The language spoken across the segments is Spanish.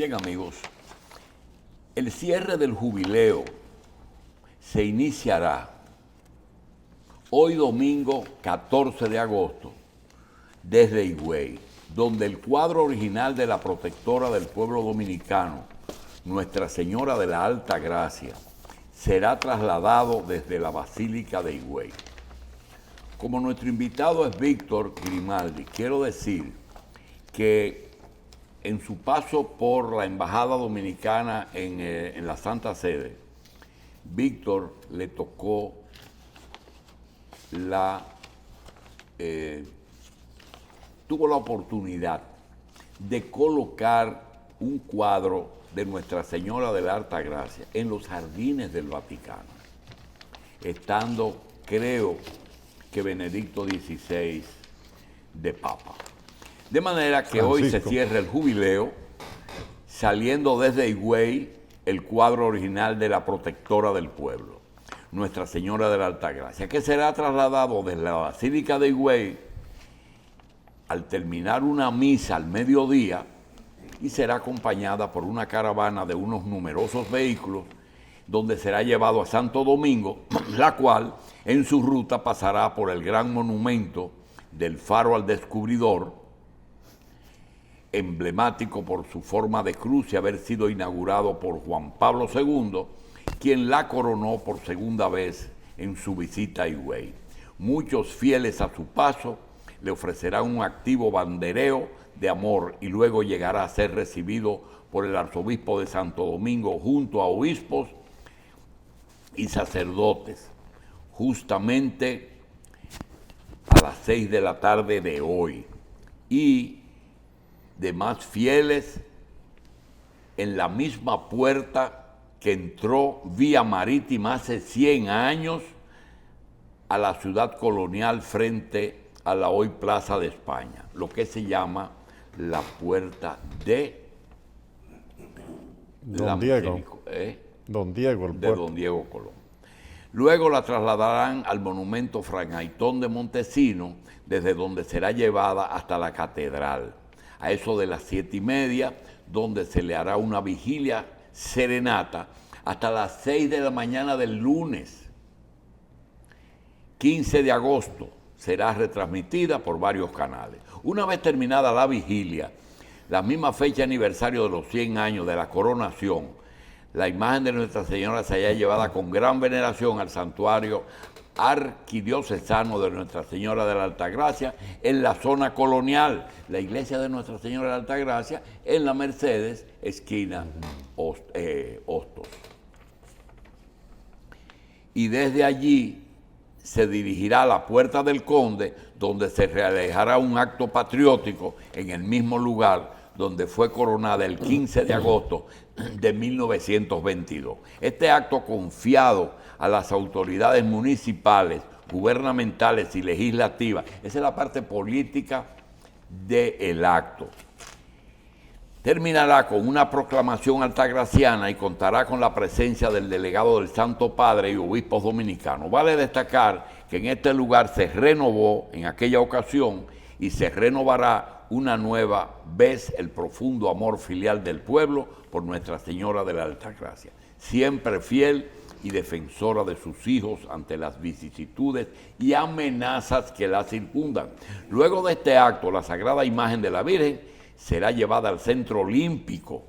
Bien, amigos, el cierre del jubileo se iniciará hoy domingo 14 de agosto desde Higüey, donde el cuadro original de la protectora del pueblo dominicano, Nuestra Señora de la Alta Gracia, será trasladado desde la Basílica de Higüey. Como nuestro invitado es Víctor Grimaldi, quiero decir que en su paso por la Embajada Dominicana en la Santa Sede, Víctor le tocó tuvo la oportunidad de colocar un cuadro de Nuestra Señora de la Alta Gracia en los jardines del Vaticano, estando, creo que Benedicto XVI de Papa. De manera que hoy se cierra el jubileo, saliendo desde Higüey el cuadro original de la protectora del pueblo, Nuestra Señora de la Alta Gracia, que será trasladado desde la Basílica de Higüey al terminar una misa al mediodía y será acompañada por una caravana de unos numerosos vehículos donde será llevado a Santo Domingo, la cual en su ruta pasará por el gran monumento del Faro al Descubridor, emblemático por su forma de cruz y haber sido inaugurado por Juan Pablo II, quien la coronó por segunda vez en su visita a Higüey. Muchos fieles a su paso le ofrecerán un activo bandereo de amor y luego llegará a ser recibido por el arzobispo de Santo Domingo junto a obispos y sacerdotes, justamente a las 6 de la tarde de hoy, y demás fieles en la misma puerta que entró vía marítima hace 100 años a la ciudad colonial frente a la hoy Plaza de España, lo que se llama la Puerta de Don Diego. Don Diego, el de puerto. Don Diego Colón. Luego la trasladarán al monumento Fray Aitón de Montesino, desde donde será llevada hasta la catedral, a eso de las 7:30, donde se le hará una vigilia serenata hasta las 6 de la mañana del lunes 15 de agosto. Será retransmitida por varios canales. Una vez terminada la vigilia, la misma fecha aniversario de los 100 años de la coronación, la imagen de Nuestra Señora será llevada con gran veneración al santuario arquidiocesano de Nuestra Señora de la Altagracia en la zona colonial, la iglesia de Nuestra Señora de la Altagracia en la Mercedes, esquina Hostos. Y desde allí se dirigirá a la Puerta del Conde, donde se realizará un acto patriótico en el mismo lugar donde fue coronada el 15 de agosto de 1922. Este acto, confiado a las autoridades municipales, gubernamentales y legislativas, esa es la parte política del acto, terminará con una proclamación altagraciana y contará con la presencia del delegado del Santo Padre y obispos dominicanos. Vale destacar que en este lugar se renovó en aquella ocasión y se renovará una nueva vez el profundo amor filial del pueblo por Nuestra Señora de la Altagracia, siempre fiel y defensora de sus hijos ante las vicisitudes y amenazas que la circundan. Luego de este acto, la sagrada imagen de la Virgen será llevada al Centro Olímpico,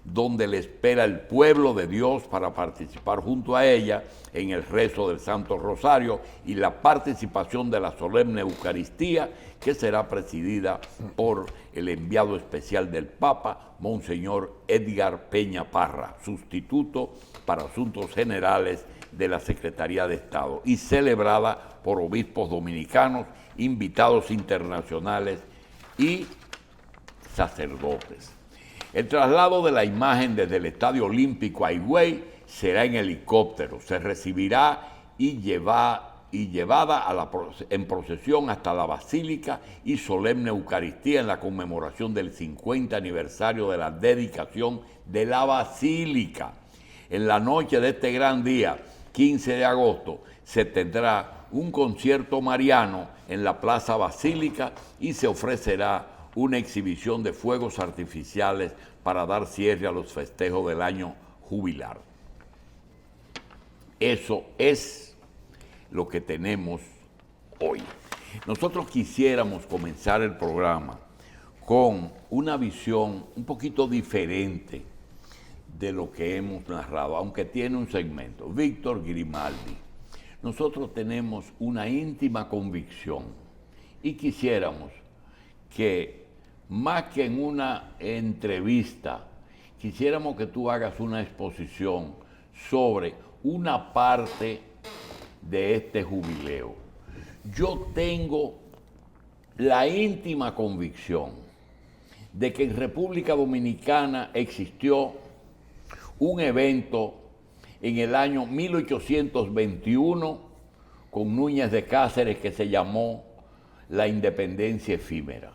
donde le espera el pueblo de Dios para participar junto a ella en el rezo del Santo Rosario y la participación de la solemne Eucaristía, que será presidida por el enviado especial del Papa, Monseñor Edgar Peña Parra, sustituto para Asuntos Generales de la Secretaría de Estado, y celebrada por obispos dominicanos, invitados internacionales y sacerdotes. El traslado de la imagen desde el Estadio Olímpico a Higüey será en helicóptero. Se recibirá y llevada en procesión hasta la Basílica y solemne Eucaristía en la conmemoración del 50 aniversario de la dedicación de la Basílica. En la noche de este gran día, 15 de agosto, se tendrá un concierto mariano en la Plaza Basílica y se ofrecerá una exhibición de fuegos artificiales para dar cierre a los festejos del año jubilar. Eso es lo que tenemos hoy. Nosotros quisiéramos comenzar el programa con una visión un poquito diferente de lo que hemos narrado, aunque tiene un segmento. Víctor Grimaldi, nosotros tenemos una íntima convicción y quisiéramos que, más que en una entrevista, quisiéramos que tú hagas una exposición sobre una parte de este jubileo. Yo tengo la íntima convicción de que en República Dominicana existió un evento en el año 1821 con Núñez de Cáceres que se llamó la independencia efímera.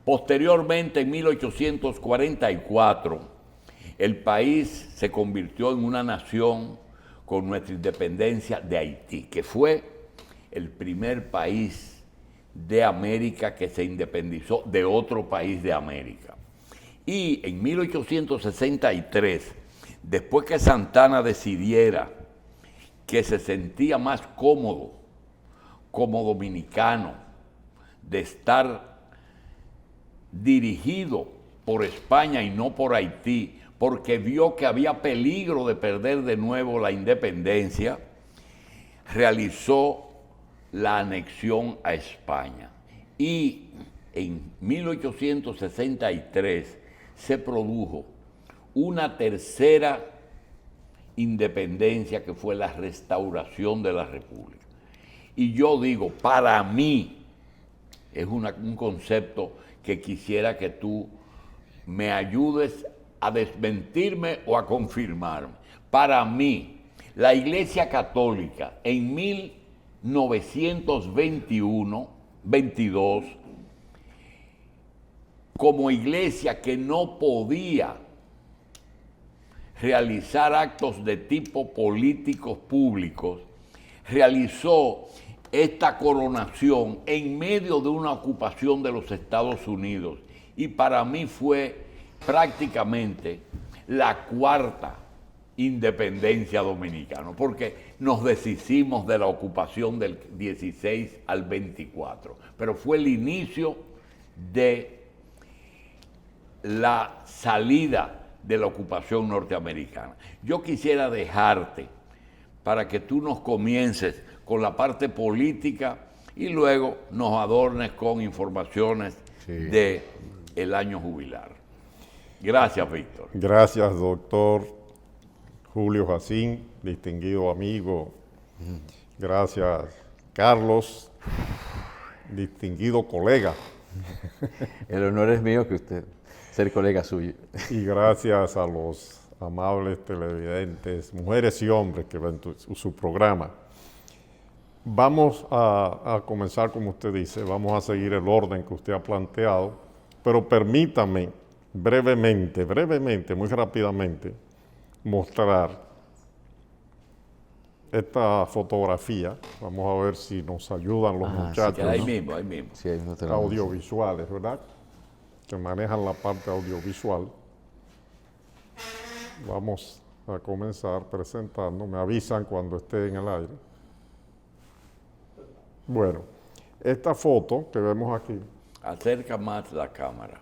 Posteriormente, en 1844, el país se convirtió en una nación con nuestra independencia de Haití, que fue el primer país de América que se independizó de otro país de América. Y en 1863, después que Santana decidiera que se sentía más cómodo como dominicano de estar dirigido por España y no por Haití, porque vio que había peligro de perder de nuevo la independencia, realizó la anexión a España. Y en 1863 se produjo una tercera independencia que fue la restauración de la República. Y yo digo, para mí, es un concepto que quisiera que tú me ayudes a desmentirme o a confirmarme. Para mí, la Iglesia Católica en 1922, como iglesia que no podía realizar actos de tipo políticos públicos, realizó esta coronación en medio de una ocupación de los Estados Unidos. Y para mí fue prácticamente la cuarta independencia dominicana, porque nos deshicimos de la ocupación del 16 al 24, pero fue el inicio de la salida de la ocupación norteamericana. Yo quisiera dejarte para que tú nos comiences con la parte política y luego nos adornes con informaciones de el año jubilar. Gracias, Víctor. Gracias, doctor Julio Jacín, distinguido amigo. Gracias, Carlos, distinguido colega. El honor es mío que usted, ser colega suyo. Y gracias a los amables televidentes, mujeres y hombres que ven su programa. Vamos a comenzar, como usted dice, vamos a seguir el orden que usted ha planteado, pero permítame brevemente, muy rápidamente, mostrar esta fotografía. Vamos a ver si nos ayudan los muchachos. Sí, ahí mismo. Sí, ahí no audiovisuales, ¿verdad? Que manejan la parte audiovisual. Vamos a comenzar presentando. Me avisan cuando esté en el aire. Bueno, esta foto que vemos aquí. Acerca más la cámara.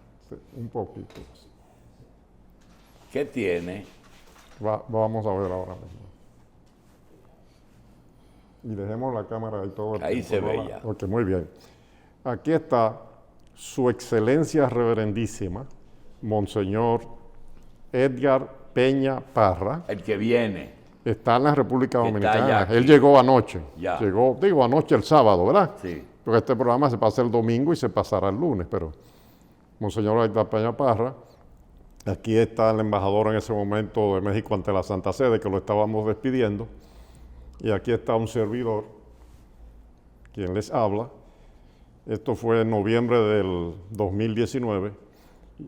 Un poquito. ¿Qué tiene? Vamos a ver ahora mismo. Y dejemos la cámara ahí todo el Ahí tiempo, se ve ¿no? ya. Ok, muy bien. Aquí está Su Excelencia Reverendísima, Monseñor Edgar Peña Parra. El que viene. Está en la República Que está Dominicana. ya Él aquí. llegó anoche. Ya. Llegó, anoche el sábado, ¿verdad? Sí. Porque este programa se pasa el domingo y se pasará el lunes, pero Monseñor Edgar Peña Parra. Aquí está el embajador en ese momento de México ante la Santa Sede, que lo estábamos despidiendo. Y aquí está un servidor, quien les habla. Esto fue en noviembre del 2019.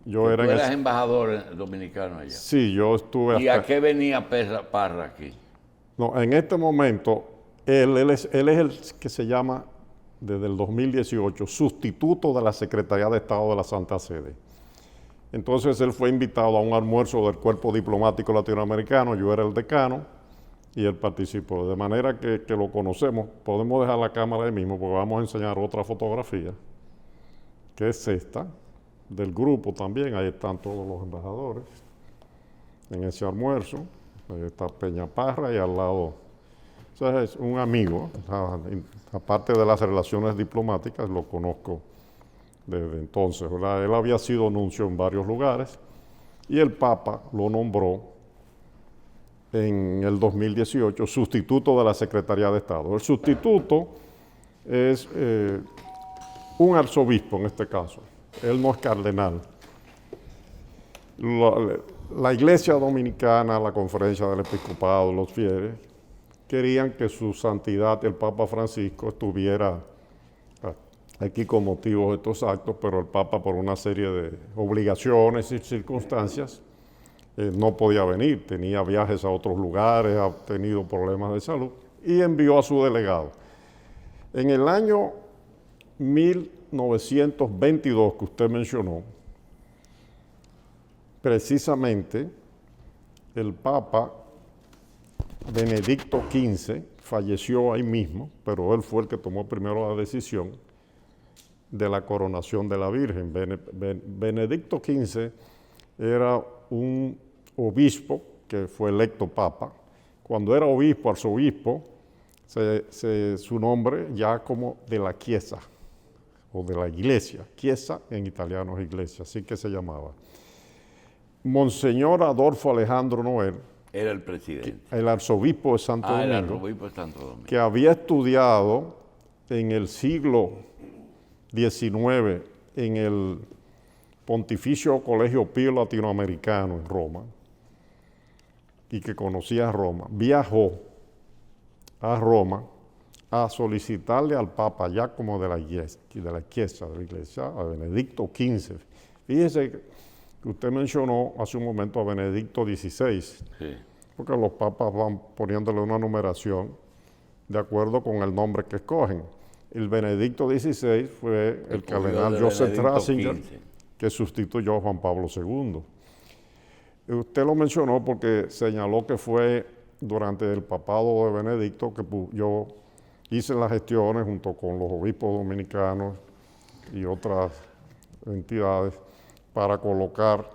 ¿Tú eras embajador dominicano allá? Sí, yo estuve... ¿Y a qué venía Parra aquí? No, en este momento, él es el que se llama desde el 2018, sustituto de la Secretaría de Estado de la Santa Sede. Entonces él fue invitado a un almuerzo del Cuerpo Diplomático Latinoamericano, yo era el decano y él participó. De manera que lo conocemos. Podemos dejar la cámara ahí mismo porque vamos a enseñar otra fotografía, que es esta, del grupo también. Ahí están todos los embajadores en ese almuerzo. Ahí está Peña Parra y al lado, o sea, es un amigo, aparte de las relaciones diplomáticas, lo conozco desde entonces, ¿verdad? Él había sido nuncio en varios lugares y el Papa lo nombró en el 2018 sustituto de la Secretaría de Estado. El sustituto es un arzobispo en este caso, él no es cardenal. La Iglesia Dominicana, la Conferencia del Episcopado, los fieles, querían que su santidad, el Papa Francisco, estuviera aquí con motivo de estos actos, pero el Papa, por una serie de obligaciones y circunstancias, no podía venir, tenía viajes a otros lugares, ha tenido problemas de salud, y envió a su delegado. En el año 1922, que usted mencionó, precisamente el Papa Benedicto XV falleció ahí mismo, pero él fue el que tomó primero la decisión de la coronación de la Virgen. Benedicto XV era un obispo que fue electo papa. Cuando era obispo, arzobispo, su nombre ya como de la Chiesa, o de la iglesia. Chiesa en italiano es iglesia, así que se llamaba. Monseñor Adolfo Alejandro Noel, Era el presidente. el arzobispo de Santo El Domingo, arzobispo de Santo Domingo. que había estudiado en el siglo XIX en el Pontificio Colegio Pío Latinoamericano en Roma, y que conocía Roma, viajó a Roma a solicitarle al Papa, ya como de la Chiesa, a Benedicto XV. Fíjese que usted mencionó hace un momento a Benedicto XVI, Sí. porque los papas van poniéndole una numeración de acuerdo con el nombre que escogen. El Benedicto XVI fue el cardenal Joseph Ratzinger, que sustituyó a Juan Pablo II. Usted lo mencionó porque señaló que fue durante el papado de Benedicto que yo hice las gestiones junto con los obispos dominicanos y otras entidades para colocar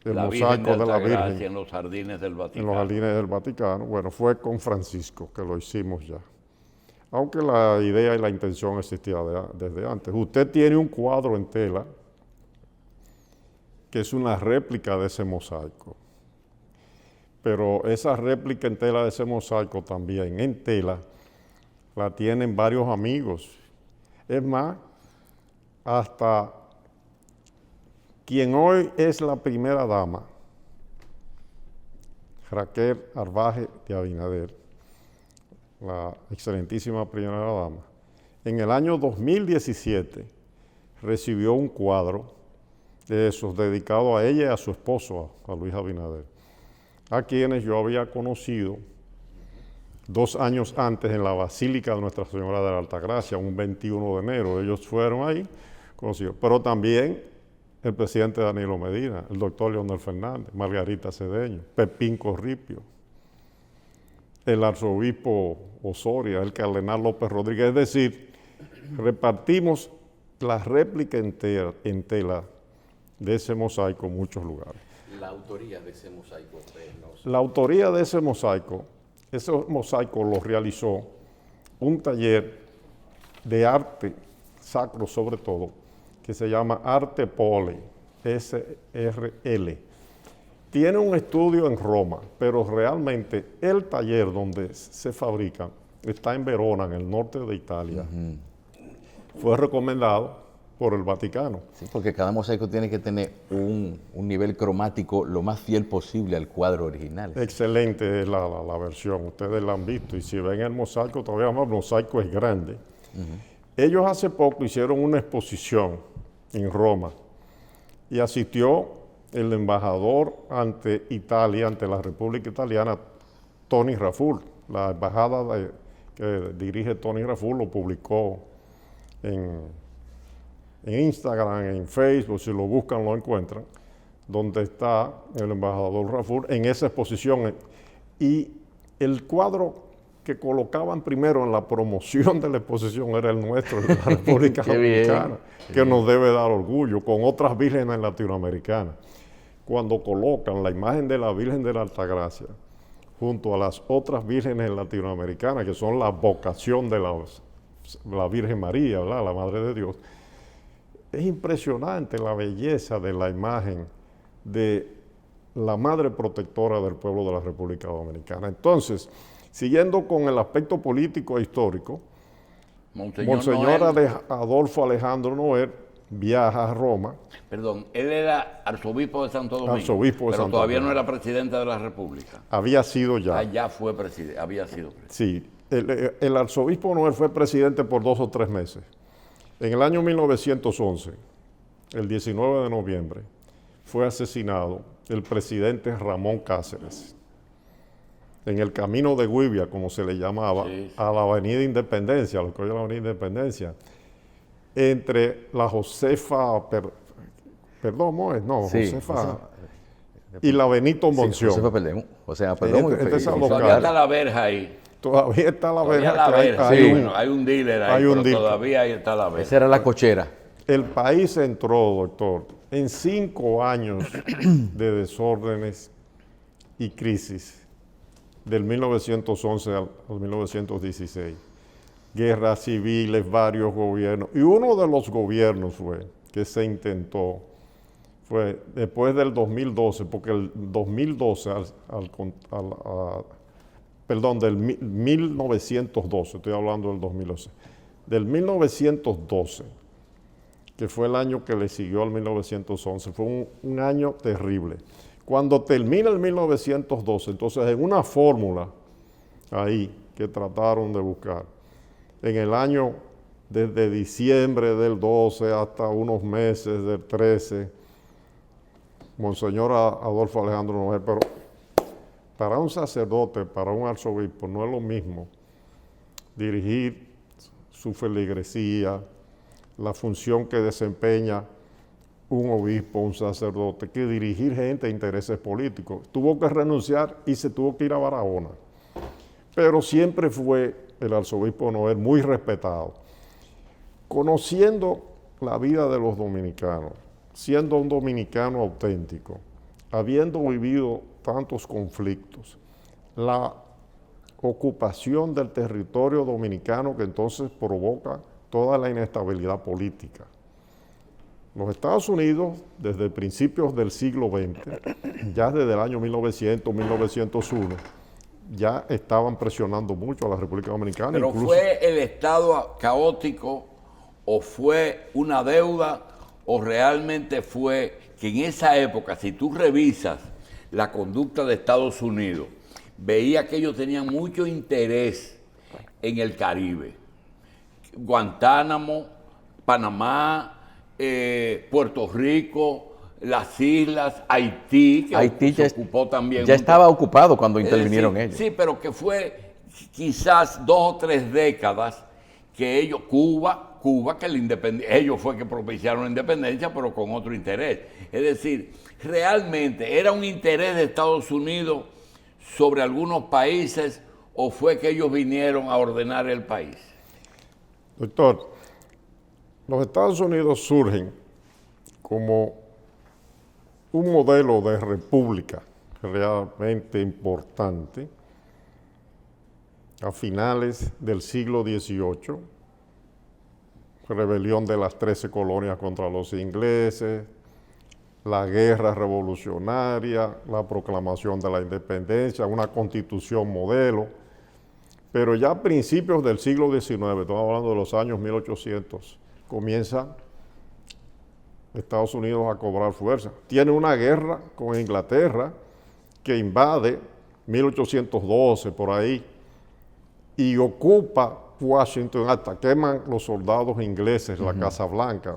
el mosaico de la Virgen en los jardines del Vaticano. en los jardines del Vaticano. Bueno, fue con Francisco que lo hicimos ya, aunque la idea y la intención existía desde antes. Usted tiene un cuadro en tela que es una réplica de ese mosaico, pero esa réplica en tela de ese mosaico también, en tela, la tienen varios amigos. Es más, hasta quien hoy es la primera dama, Raquel Arbaje de Abinader, la excelentísima primera dama, en el año 2017 recibió un cuadro de esos dedicado a ella y a su esposo, a Luis Abinader, a quienes yo había conocido 2 años antes en la Basílica de Nuestra Señora de la Altagracia, un 21 de enero. Ellos fueron ahí conocidos, pero también el presidente Danilo Medina, el doctor Leonel Fernández, Margarita Cedeño, Pepín Corripio, el arzobispo Osoria, el cardenal López Rodríguez. Es decir, repartimos la réplica en tela de ese mosaico en muchos lugares. La autoría de ese mosaico. La autoría de ese mosaico lo realizó un taller de arte sacro sobre todo, que se llama Arte Poli, SRL. Tiene un estudio en Roma, pero realmente el taller donde se fabrica está en Verona, en el norte de Italia. Fue recomendado por el Vaticano. Sí, porque cada mosaico tiene que tener un nivel cromático lo más fiel posible al cuadro original. Excelente es la versión, ustedes la han visto, y si ven el mosaico, todavía más, el mosaico es grande. Ellos hace poco hicieron una exposición en Roma y asistió el embajador ante Italia, ante la República Italiana, Tony Raful. La embajada que dirige Tony Raful lo publicó en Instagram, en Facebook, si lo buscan lo encuentran, donde está el embajador Raful en esa exposición. Y el cuadro que colocaban primero en la promoción de la exposición era el nuestro, de la República Dominicana, que nos debe dar orgullo, con otras vírgenes latinoamericanas. Cuando colocan la imagen de la Virgen de la Altagracia junto a las otras vírgenes latinoamericanas, que son la vocación de la Virgen María, ¿verdad?, la Madre de Dios, es impresionante la belleza de la imagen de la Madre Protectora del pueblo de la República Dominicana. Entonces, siguiendo con el aspecto político e histórico, Monseñor Adolfo Alejandro Noel viaja a Roma. Perdón, él era arzobispo de Santo Domingo, Arzobispo de pero Santo todavía Domingo. no era presidente de la República. Había sido ya. Ah, ya fue presidente, había sido presidente. Sí, el arzobispo Noel fue presidente por 2 o 3 meses. En el año 1911, el 19 de noviembre, fue asesinado el presidente Ramón Cáceres en el camino de Guibia, como se le llamaba, a la Avenida Independencia, lo que hoy es la Avenida Independencia, entre la Josefa, Josefa y la Benito Monción. Josefa Perdomo. O sea, Perdomo y Todavía está la verja ahí. Todavía está la Todavía verja. la verja. Hay Sí, bueno, hay un dealer ahí, hay un pero dealer. todavía ahí está la verja. Esa era la cochera. El país entró, doctor, en 5 años de desórdenes y crisis, del 1911 al 1916. Guerras civiles, varios gobiernos. Y uno de los gobiernos que se intentó fue después del 2012, porque el 2012, del 1912, estoy hablando del 2012, del 1912, que fue el año que le siguió al 1911, fue un año terrible. Cuando termina el 1912, entonces en una fórmula ahí que trataron de buscar, en el año desde diciembre del 12 hasta unos meses del 13, Monseñor Adolfo Alejandro Noel, pero para un sacerdote, para un arzobispo, no es lo mismo dirigir su feligresía, la función que desempeña un obispo, un sacerdote, que dirigir gente a intereses políticos. Tuvo que renunciar y se tuvo que ir a Barahona. Pero siempre fue el arzobispo Noel muy respetado. Conociendo la vida de los dominicanos, siendo un dominicano auténtico, habiendo vivido tantos conflictos, la ocupación del territorio dominicano que entonces provoca toda la inestabilidad política. Los Estados Unidos, desde principios del siglo XX, ya desde el año 1900, 1901, ya estaban presionando mucho a la República Dominicana. Pero incluso, ¿fue el Estado caótico o fue una deuda o realmente fue que en esa época, si tú revisas la conducta de Estados Unidos, veía que ellos tenían mucho interés en el Caribe? Guantánamo, Panamá, Puerto Rico, las islas, Haití, que Haití se ocupó también. Ya estaba ocupado cuando Es intervinieron decir, ellos. Sí, pero que fue quizás 2 o 3 décadas que ellos, Cuba, que ellos fue que propiciaron la independencia, pero con otro interés. Es decir, realmente era un interés de Estados Unidos sobre algunos países o fue que ellos vinieron a ordenar el país. Doctor, los Estados Unidos surgen como un modelo de república realmente importante a finales del siglo XVIII, rebelión de las 13 colonias contra los ingleses, la guerra revolucionaria, la proclamación de la independencia, una constitución modelo. Pero ya a principios del siglo XIX, estamos hablando de los años 1800, comienza Estados Unidos a cobrar fuerza. Tiene una guerra con Inglaterra que invade 1812 por ahí y ocupa Washington hasta queman los soldados ingleses la Casa Blanca.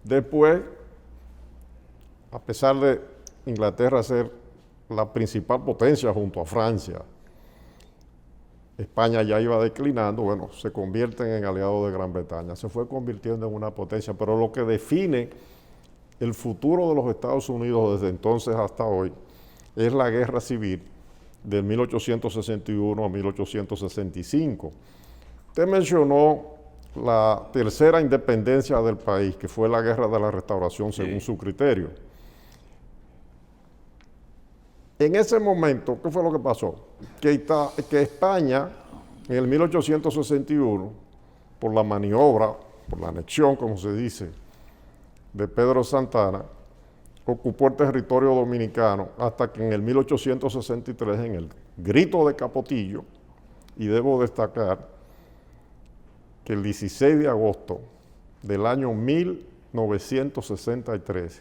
Después, a pesar de Inglaterra ser la principal potencia junto a Francia, España ya iba declinando, bueno, se convierten en aliados de Gran Bretaña. Se fue convirtiendo en una potencia, pero lo que define el futuro de los Estados Unidos desde entonces hasta hoy es la guerra civil de 1861 a 1865. Usted mencionó la tercera independencia del país, que fue la Guerra de la Restauración, según su criterio. En ese momento, ¿qué fue lo que pasó? Que España, en el 1861, por la maniobra, por la anexión, como se dice, de Pedro Santana, ocupó el territorio dominicano hasta que en el 1863, en el Grito de Capotillo, y debo destacar que el 16 de agosto del año 1963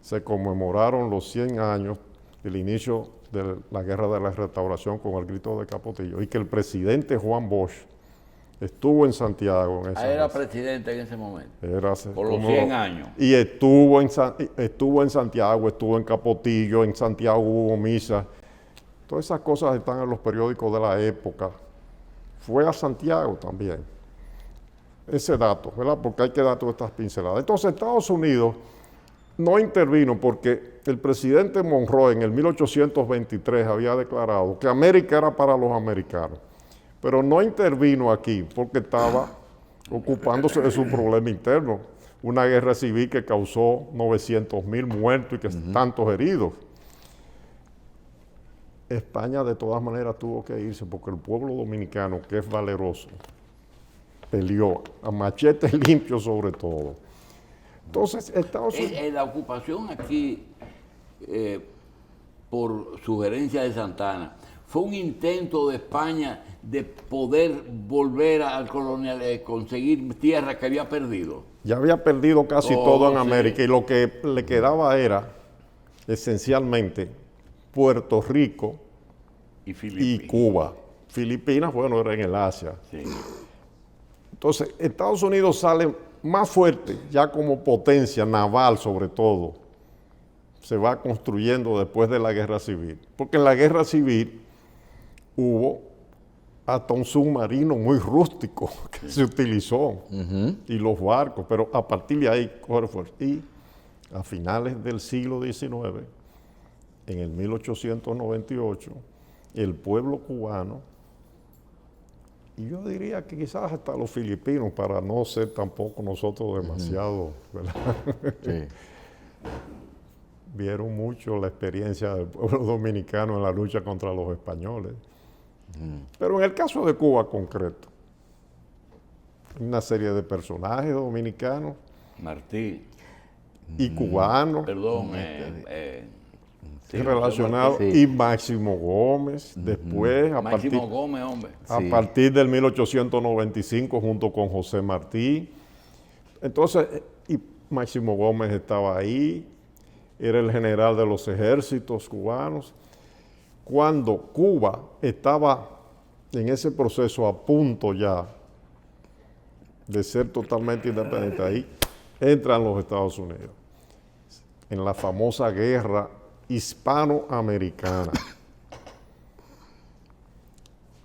se conmemoraron los 100 años del inicio de la Guerra de la Restauración con el Grito de Capotillo, y que el presidente Juan Bosch estuvo en Santiago. En esa Era vez. presidente en ese momento. Por los 100 años. Y estuvo en Santiago, estuvo en Capotillo, en Santiago hubo misa. Todas esas cosas están en los periódicos de la época. Fue a Santiago también. Ese dato, ¿verdad? Porque hay que dar todas estas pinceladas. Entonces Estados Unidos no intervino porque el presidente Monroe en el 1823 había declarado que América era para los americanos, pero no intervino aquí porque estaba ocupándose de su problema interno, una guerra civil que causó 900,000 muertos y que tantos heridos. España de todas maneras tuvo que irse porque el pueblo dominicano, que es valeroso, peleó a machete limpio sobre todo. Entonces, Estados Unidos... La ocupación aquí, por sugerencia de Santana, fue un intento de España de poder volver al colonial, conseguir tierra que había perdido. Ya había perdido casi todo en América, sí. y lo que le quedaba era, esencialmente, Puerto Rico y Cuba. Filipinas, bueno, era en el Asia. Sí. Entonces, Estados Unidos sale más fuerte, ya como potencia naval sobre todo, se va construyendo después de la Guerra Civil. Porque en la Guerra Civil hubo hasta un submarino muy rústico que se utilizó, y los barcos, pero a partir de ahí coge fuerza. Y a finales del siglo XIX, en el 1898, el pueblo cubano, y yo diría que quizás hasta los filipinos, para no ser tampoco nosotros demasiado, ¿verdad? Sí. Vieron mucho la experiencia del pueblo dominicano en la lucha contra los españoles. Pero en el caso de Cuba concreto, una serie de personajes dominicanos Martí. y cubanos Perdón. relacionados, sí. y Máximo Gómez, después Máximo Gómez, hombre. a Sí. partir del 1895 junto con José Martí. Entonces, y Máximo Gómez estaba ahí, era el general de los ejércitos cubanos. Cuando Cuba estaba en ese proceso a punto ya de ser totalmente independiente, ahí entran los Estados Unidos en la famosa guerra hispanoamericana.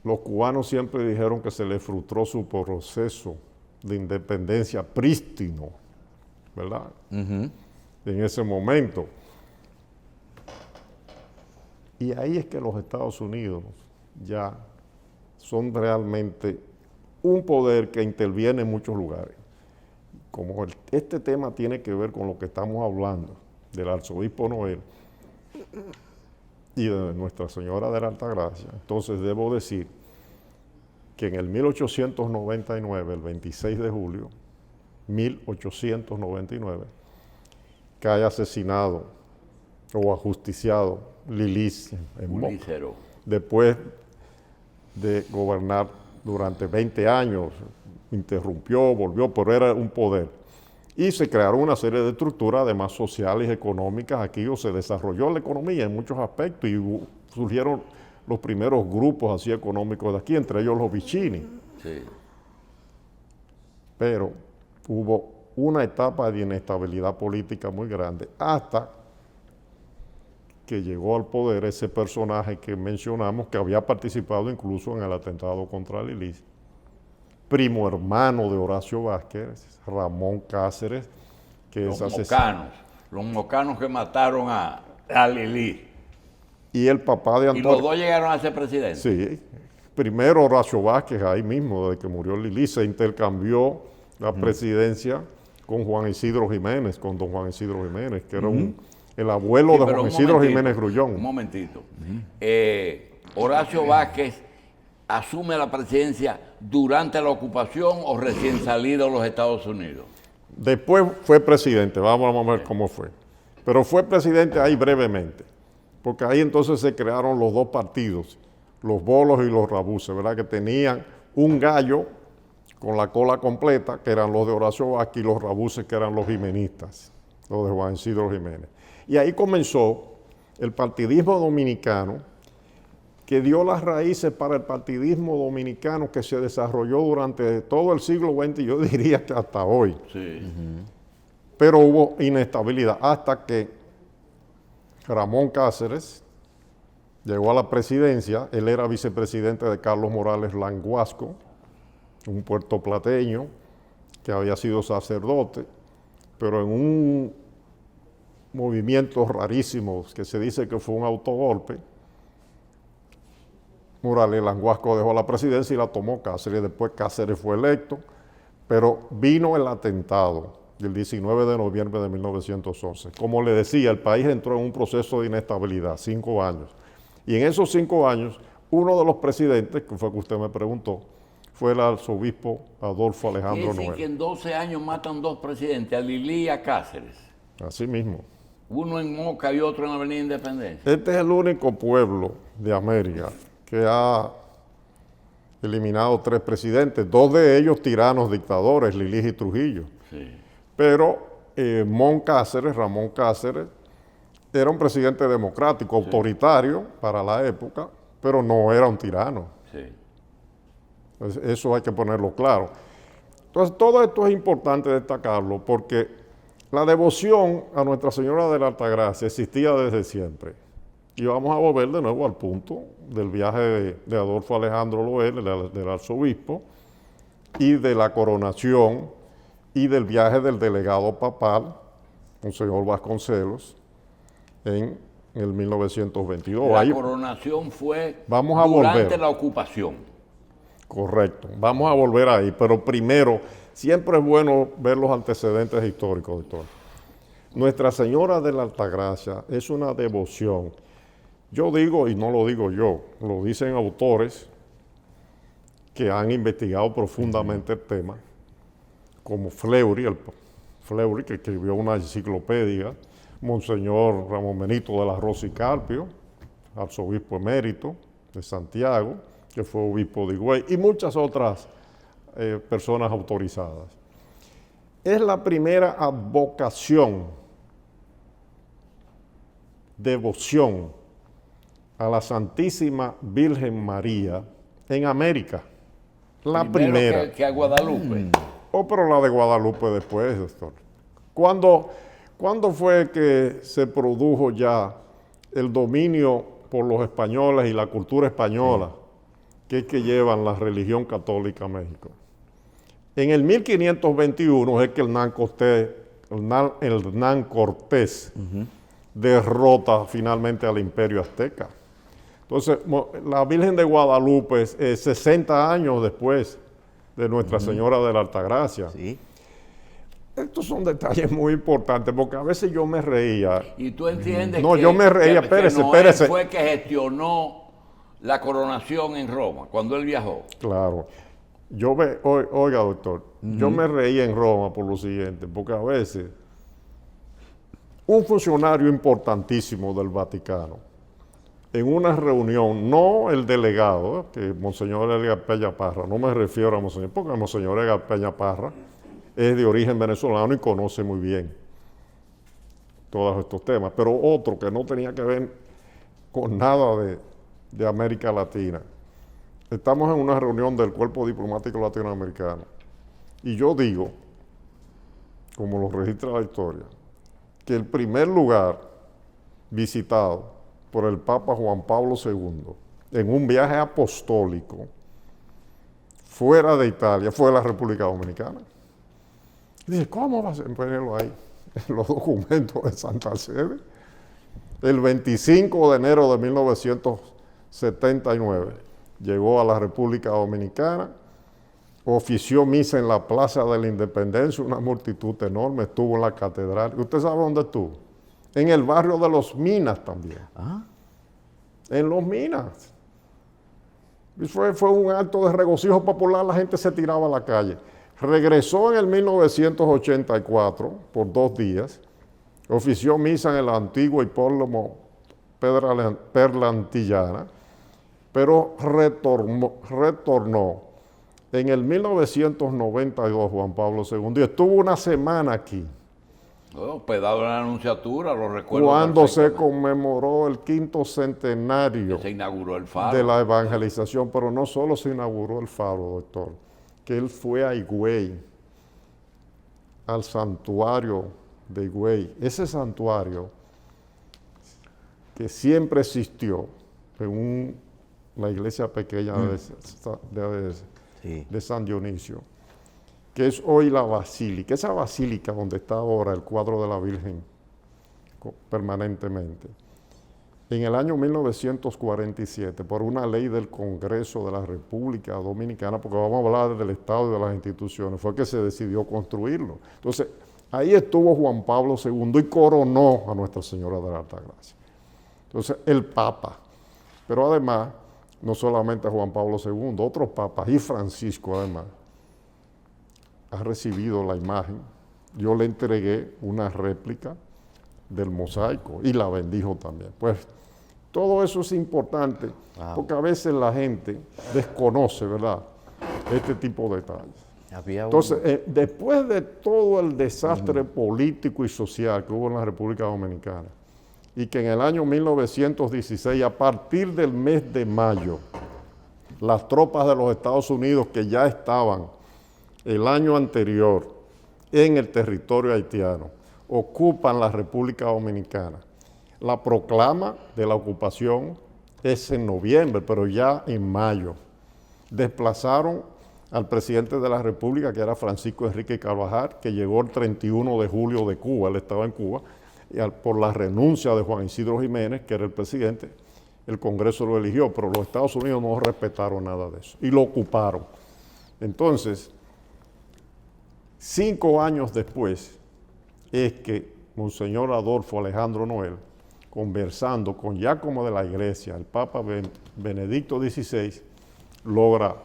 Los cubanos siempre dijeron que se les frustró su proceso de independencia prístino, ¿verdad? En ese momento. Y ahí es que los Estados Unidos ya son realmente un poder que interviene en muchos lugares. Como este tema tiene que ver con lo que estamos hablando del arzobispo Noel y de Nuestra Señora de la Altagracia, entonces debo decir que en el 1899, el 26 de julio, 1899, cae asesinado o ajusticiado Lilis en Moca, Ulicero. después de gobernar durante 20 años, interrumpió, volvió, pero era un poder. Y se crearon una serie de estructuras, además sociales y económicas, aquí se desarrolló la economía en muchos aspectos y surgieron los primeros grupos así económicos de aquí, entre ellos los Vicini. Sí. Pero hubo una etapa de inestabilidad política muy grande hasta que llegó al poder ese personaje que mencionamos, que había participado incluso en el atentado contra Lili, primo hermano de Horacio Vázquez, Ramón Cáceres, que es asesino. Los mocanos que mataron a Lili. Y el papá de Y Antonio. los dos llegaron a ser presidentes. Sí, primero Horacio Vázquez, ahí mismo, desde que murió Lili, se intercambió la presidencia con Juan Isidro Jiménez, con don Juan Isidro Jiménez, que era el abuelo Sí, de pero Juan un Isidro momentito, Jiménez Grullón. Un momentito. Horacio Vázquez asume la presidencia durante la ocupación o recién salido de los Estados Unidos. Después fue presidente, vamos a ver cómo fue. Pero fue presidente ahí brevemente, porque ahí entonces se crearon los dos partidos, los bolos y los rabuces, ¿verdad? Que tenían un gallo con la cola completa, que eran los de Horacio Vázquez, y los rabuces, que eran los jimenistas, los de Juan Isidro Jiménez. Y ahí comenzó el partidismo dominicano, que dio las raíces para el partidismo dominicano que se desarrolló durante todo el siglo XX, yo diría que hasta hoy. Sí. Pero hubo inestabilidad hasta que Ramón Cáceres llegó a la presidencia. Él era vicepresidente de Carlos Morales Languasco, un puertoplateño que había sido sacerdote, pero en un movimiento rarísimo que se dice que fue un autogolpe, Morales Languasco dejó la presidencia y la tomó Cáceres. Después Cáceres fue electo, pero vino el atentado del 19 de noviembre de 1911. Como le decía, el país entró en un proceso de inestabilidad, 5 años. Y en esos 5 años, uno de los presidentes, que fue que usted me preguntó, fue el arzobispo Adolfo Alejandro Quiere decir que Noel. en 12 años matan dos presidentes, a Lili y a Cáceres. Así mismo. Uno en Moca y otro en la Avenida Independencia. Este es el único pueblo de América que ha eliminado 3 presidentes, 2 de ellos tiranos dictadores, Lili y Trujillo. Sí. Pero Ramón Cáceres, era un presidente democrático, autoritario para la época, pero no era un tirano. Sí. Eso hay que ponerlo claro. Entonces, todo esto es importante destacarlo porque la devoción a Nuestra Señora de la Altagracia existía desde siempre. Y vamos a volver de nuevo al punto del viaje de Adolfo Alejandro Noel, del arzobispo, y de la coronación y del viaje del delegado papal, Monseñor Vasconcelos, en el 1922. La Ahí, coronación fue Vamos a durante volver. la ocupación. correcto, vamos a volver ahí, pero primero, siempre es bueno ver los antecedentes históricos, doctor. Nuestra Señora de la Altagracia es una devoción. Yo digo, y no lo digo yo, lo dicen autores que han investigado profundamente el tema, como Fleury, que escribió una enciclopedia, Monseñor Ramón Benito de la Rosa y Carpio, arzobispo emérito de Santiago, que fue obispo de Higüey, y muchas otras personas autorizadas. Es la primera advocación, devoción a la Santísima Virgen María en América. La Primero primera. que a Guadalupe. Pero la de Guadalupe después, doctor. ¿Cuándo fue que se produjo ya el dominio por los españoles y la cultura española, que es que llevan la religión católica a México? En el 1521 es que Hernán Cortés derrota finalmente al Imperio Azteca. Entonces, la Virgen de Guadalupe es 60 años después de Nuestra Señora de la Altagracia. Sí. Estos son detalles muy importantes, porque a veces yo me reía. Y tú entiendes No, que, yo me reía, que espérese, Noel espérese. fue que gestionó la coronación en Roma, cuando él viajó. Claro. Oiga, doctor, yo me reía en Roma por lo siguiente, porque a veces un funcionario importantísimo del Vaticano, en una reunión, no el delegado, que Monseñor Edgar Peña Parra, no me refiero a Monseñor, porque Monseñor Edgar Peña Parra es de origen venezolano y conoce muy bien todos estos temas, pero otro que no tenía que ver con nada de América Latina. Estamos en una reunión del Cuerpo Diplomático Latinoamericano y yo digo, como lo registra la historia, que el primer lugar visitado por el Papa Juan Pablo II en un viaje apostólico fuera de Italia, fue la República Dominicana. Y dije, ¿cómo va a ser? Ponerlo ahí, en los documentos de Santa Sede. El 25 de enero de 1979 llegó a la República Dominicana, ofició misa en la Plaza de la Independencia, una multitud enorme, estuvo en la catedral. ¿Y usted sabe dónde estuvo? En el barrio de Los Minas también. Ah, En Los Minas. Y fue un acto de regocijo popular, la gente se tiraba a la calle. Regresó en el 1984 por 2 días, ofició misa en el antiguo hipódromo Perla Antillana, pero retornó en el 1992 Juan Pablo II y estuvo una semana aquí. Hospedado en la Anunciatura, lo recuerdo. Cuando se perfectamente. conmemoró el 5º centenario Se inauguró el faro. de la evangelización, pero no solo se inauguró el faro, doctor, que él fue a Higüey, al santuario de Higüey. Ese santuario que siempre existió en la iglesia pequeña sí. de San Dionisio, que es hoy la basílica. Esa basílica donde está ahora el cuadro de la Virgen permanentemente. En el año 1947, por una ley del Congreso de la República Dominicana, porque vamos a hablar del Estado y de las instituciones, fue que se decidió construirlo. Entonces, ahí estuvo Juan Pablo II y coronó a Nuestra Señora de la Altagracia. Entonces, el Papa. Pero además, no solamente Juan Pablo II, otros papas y Francisco además, ha recibido la imagen. Yo le entregué una réplica del mosaico y la bendijo también. Pues todo eso es importante porque a veces la gente desconoce, ¿verdad?, este tipo de detalles. Entonces, después de todo el desastre político y social que hubo en la República Dominicana y que en el año 1916, a partir del mes de mayo, las tropas de los Estados Unidos que ya estaban el año anterior en el territorio haitiano, ocupan la República Dominicana. La proclama de la ocupación es en noviembre, pero ya en mayo. Desplazaron al presidente de la República, que era Francisco Enrique Carvajal, que llegó el 31 de julio de Cuba, él estaba en Cuba, y por la renuncia de Juan Isidro Jiménez, que era el presidente, el Congreso lo eligió, pero los Estados Unidos no respetaron nada de eso y lo ocuparon. Entonces, 5 años después es que Monseñor Adolfo Alejandro Noel, conversando con Giacomo de la Iglesia, el Papa Benedicto XVI, logra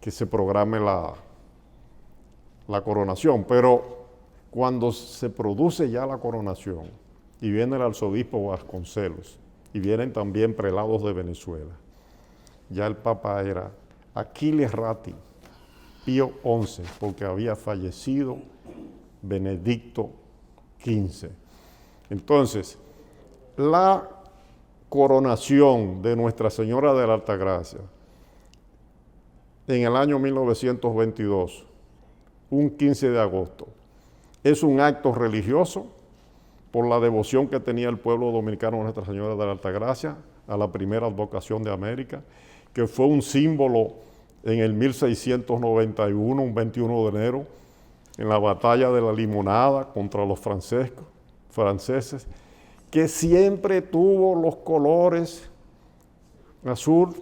que se programe la coronación. Pero cuando se produce ya la coronación y viene el arzobispo Vasconcelos y vienen también prelados de Venezuela, ya el Papa era Aquiles Ratti, Pío XI, porque había fallecido Benedicto XV. Entonces, la coronación de Nuestra Señora de la Altagracia en el año 1922, un 15 de agosto, es un acto religioso por la devoción que tenía el pueblo dominicano a Nuestra Señora de la Altagracia, a la primera advocación de América, que fue un símbolo en el 1691, un 21 de enero, en la batalla de la Limonada contra los franceses, que siempre tuvo los colores azul,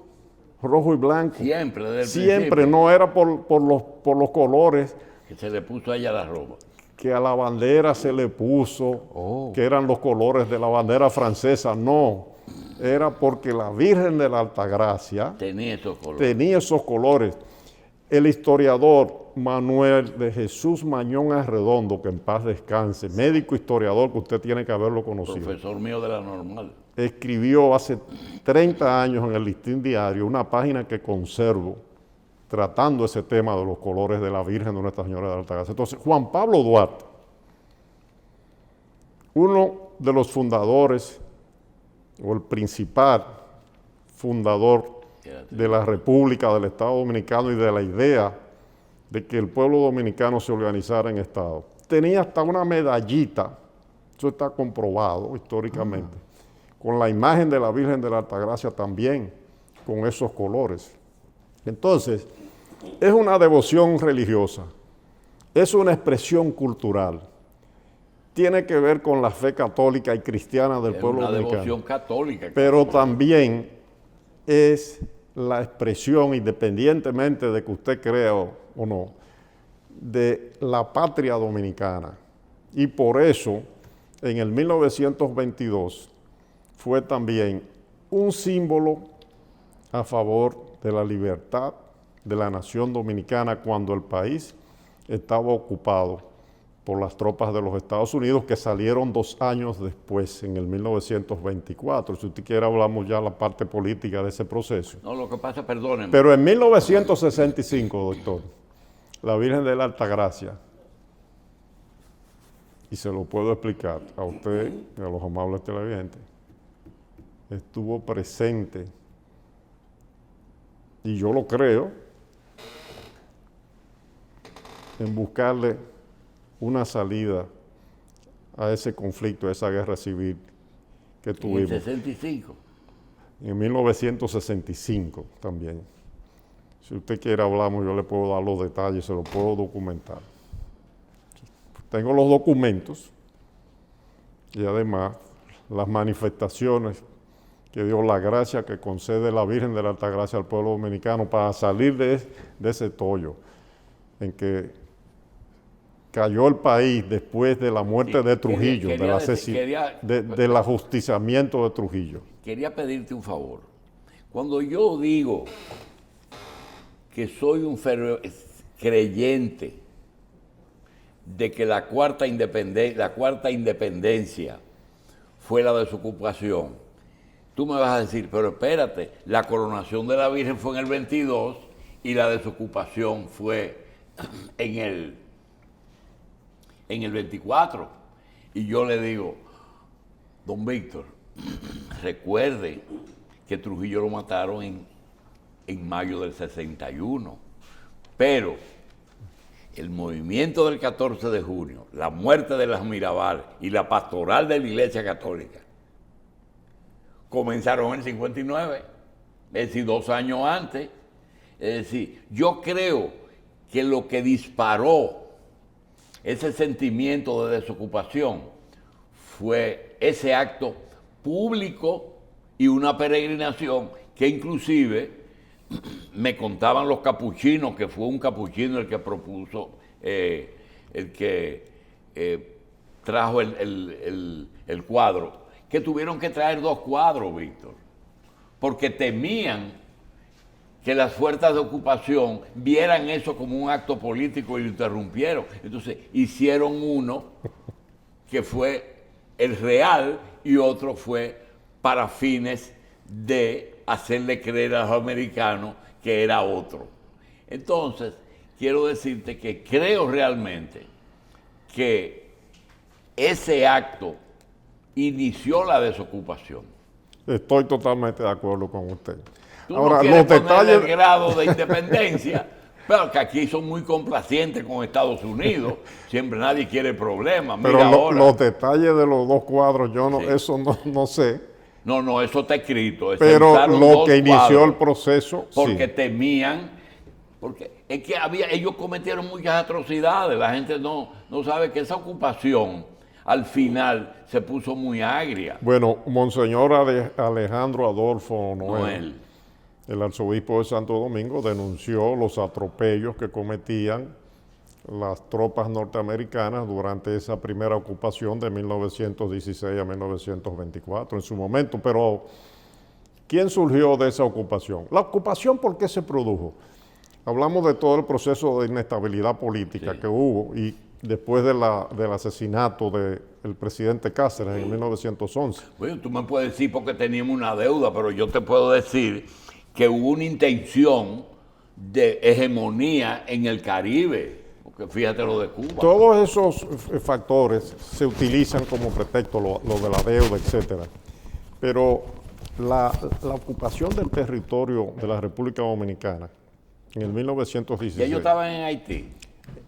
rojo y blanco. Siempre, desde el Siempre, principio. no era por los colores Que se le puso a ella la ropa. que a la bandera se le puso, que eran los colores de la bandera francesa, no. Era porque la Virgen de la Altagracia Tenía esos colores. tenía esos colores. El historiador Manuel de Jesús Mañón Arredondo, que en paz descanse, médico historiador que usted tiene que haberlo conocido, Profesor mío de la normal. escribió hace 30 años en el Listín Diario una página que conservo tratando ese tema de los colores de la Virgen de Nuestra Señora de la Altagracia. Entonces, Juan Pablo Duarte, uno de los fundadores o el principal fundador de la República, del Estado Dominicano y de la idea de que el pueblo dominicano se organizara en Estado. Tenía hasta una medallita, eso está comprobado históricamente, con la imagen de la Virgen de la Altagracia también, con esos colores. Entonces, es una devoción religiosa, es una expresión cultural, tiene que ver con la fe católica y cristiana del pueblo dominicano. Es una devoción católica. Pero también es la expresión, independientemente de que usted crea o no, de la patria dominicana. Y por eso, en el 1922, fue también un símbolo a favor de la libertad de la nación dominicana cuando el país estaba ocupado por las tropas de los Estados Unidos, que salieron 2 años después, en el 1924. Si usted quiere, hablamos ya la parte política de ese proceso. No, lo que pasa, perdónenme. Pero en 1965, doctor, la Virgen de la Altagracia, y se lo puedo explicar a usted y a los amables televidentes, estuvo presente, y yo lo creo, en buscarle una salida a ese conflicto, a esa guerra civil que tuvimos. En el 65. En 1965 también. Si usted quiere hablamos, yo le puedo dar los detalles, se los puedo documentar. Tengo los documentos y además las manifestaciones que dio la gracia que concede la Virgen de la Altagracia al pueblo dominicano para salir de ese tollo en que cayó el país después de la muerte de Trujillo, del ajusticiamiento de Trujillo. Quería pedirte un favor. Cuando yo digo que soy un creyente de que la cuarta independencia fue la desocupación, tú me vas a decir, pero espérate, la coronación de la Virgen fue en el 22 y la desocupación fue en el 24. Y yo le digo, don Víctor, recuerde que Trujillo lo mataron en mayo del 61, pero el movimiento del 14 de junio, la muerte de las Mirabal y la pastoral de la Iglesia Católica comenzaron en el 59, es decir, 2 años antes. Es decir, yo creo que lo que disparó ese sentimiento de desocupación fue ese acto público y una peregrinación que inclusive me contaban los capuchinos, que fue un capuchino el que propuso, el que trajo el cuadro, que tuvieron que traer 2 cuadros, Víctor, porque temían que las fuerzas de ocupación vieran eso como un acto político y lo interrumpieron. Entonces hicieron uno que fue el real y otro fue para fines de hacerle creer a los americanos que era otro. Entonces, quiero decirte que creo realmente que ese acto inició la desocupación. Estoy totalmente de acuerdo con usted. Tú Ahora, no quieres los detalles el grado de independencia, pero que aquí son muy complacientes con Estados Unidos. Siempre nadie quiere problemas. Mira pero ahora. los detalles de los 2 cuadros, yo no, Sí. eso no sé. No, eso está escrito. Pero Sentaron lo 2 que inició cuadros el proceso, porque sí. temían, porque es que ellos cometieron muchas atrocidades. La gente no sabe que esa ocupación al final se puso muy agria. Bueno, Monseñor Alejandro Adolfo Noel, el arzobispo de Santo Domingo, denunció los atropellos que cometían las tropas norteamericanas durante esa primera ocupación de 1916 a 1924 en su momento. Pero, ¿quién surgió de esa ocupación? La ocupación, ¿por qué se produjo? Hablamos de todo el proceso de inestabilidad política que hubo y después del asesinato del presidente Cáceres en 1911. Bueno, tú me puedes decir porque teníamos una deuda, pero yo te puedo decir que hubo una intención de hegemonía en el Caribe. Porque fíjate lo de Cuba. Todos esos factores se utilizan como pretexto, lo de la deuda, etcétera. Pero la ocupación del territorio de la República Dominicana en el 1916. Ya ellos estaban en Haití.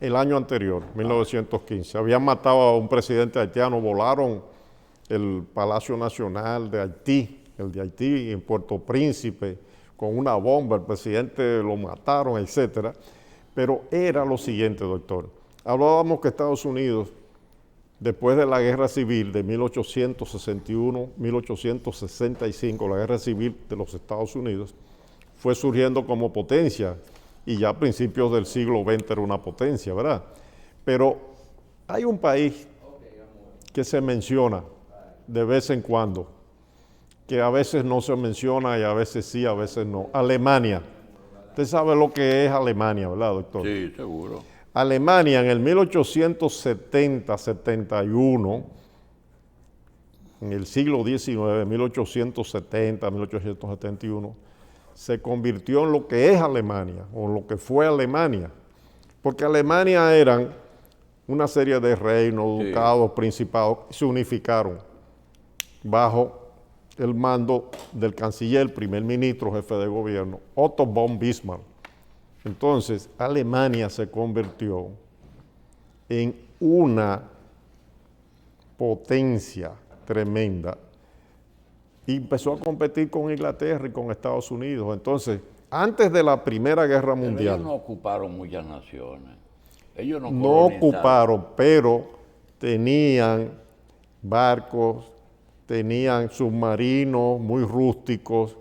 El año anterior, 1915. Habían matado a un presidente haitiano, volaron el Palacio Nacional de Haití, el de Haití en Puerto Príncipe, con una bomba, el presidente lo mataron, etcétera. Pero era lo siguiente, doctor. Hablábamos que Estados Unidos, después de la Guerra Civil de 1861-1865, la Guerra Civil de los Estados Unidos, fue surgiendo como potencia y ya a principios del siglo XX era una potencia, ¿verdad? Pero hay un país que se menciona de vez en cuando, que a veces no se menciona y a veces sí, a veces no. Alemania. Usted sabe lo que es Alemania, ¿verdad, doctor? Sí, seguro. Alemania en el 1870-71, en el siglo XIX, 1870-1871, se convirtió en lo que es Alemania, o lo que fue Alemania. Porque Alemania eran una serie de reinos, Sí. ducados, principados, se unificaron bajo el mando del canciller, primer ministro, jefe de gobierno, Otto von Bismarck. Entonces, Alemania se convirtió en una potencia tremenda y empezó a competir con Inglaterra y con Estados Unidos. Entonces, antes de la Primera Guerra Pero Mundial, ellos no ocuparon muchas naciones. Ellos no no colonizaron. ocuparon, pero tenían barcos, tenían submarinos muy rústicos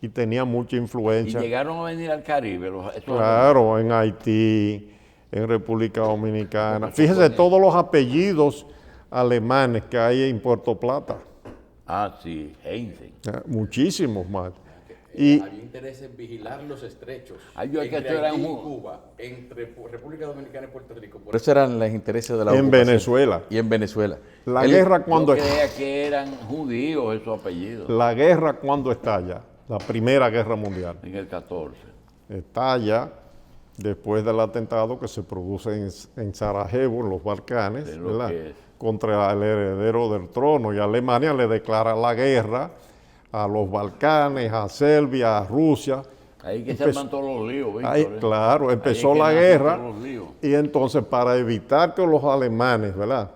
y tenían mucha Y influencia. llegaron a venir al Caribe. Claro, en Haití, en República Dominicana. Fíjese todos los apellidos alemanes que hay en Puerto Plata. Ah, sí, Heinzen. Muchísimos más. Y Había interés en vigilar los estrechos Ay, yo es que entre esto era Haití y un- Cuba, entre República Dominicana y Puerto Rico. Por eso eran los intereses de la en ocupación. Venezuela. Y en Venezuela. La Él- guerra cuando Yo creía que eran judíos esos apellidos. la guerra cuando estalla, la Primera Guerra Mundial, En el 14. estalla después del atentado que se produce en Sarajevo, en los Balcanes, De lo ¿verdad? que es. Contra el heredero del trono, y Alemania le declara la guerra a los Balcanes, a Serbia, a Rusia. Ahí que se Empezó- arman todos los líos, Víctor. Ahí, claro, Ahí empezó es que la nacen guerra todos los líos. y entonces para evitar que los alemanes, ¿verdad?,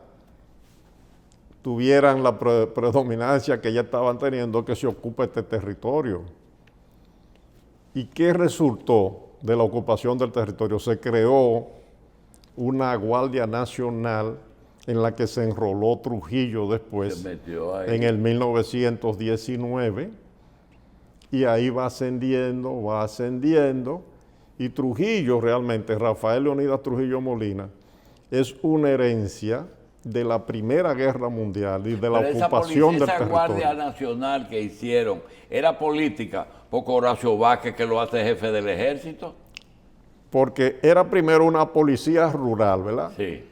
tuvieran la predominancia que ya estaban teniendo, que se ocupe este territorio. ¿Y qué resultó de la ocupación del territorio? Se creó una Guardia Nacional en la que se enroló Trujillo después, Se metió ahí. en el 1919, y ahí va ascendiendo, y Trujillo realmente, Rafael Leonidas Trujillo Molina, es una herencia de la Primera Guerra Mundial y de la Pero esa ocupación del esa territorio. Guardia Nacional que hicieron, ¿era política? Porque Horacio Vázquez, que lo hace jefe del ejército. Porque era primero una policía rural, ¿verdad? Sí.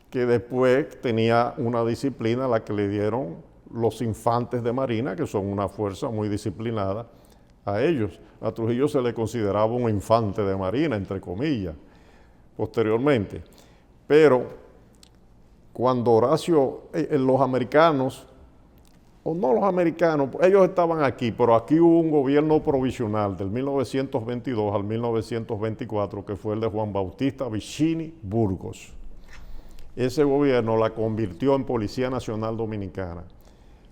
Que después tenía una disciplina a la que le dieron los infantes de Marina, que son una fuerza muy disciplinada a ellos. A Trujillo se le consideraba un infante de Marina, entre comillas, posteriormente. Pero cuando Horacio, los americanos, o no los americanos, ellos estaban aquí, pero aquí hubo un gobierno provisional del 1922 al 1924, que fue el de Juan Bautista Vicini Burgos. Ese gobierno la convirtió en Policía Nacional Dominicana.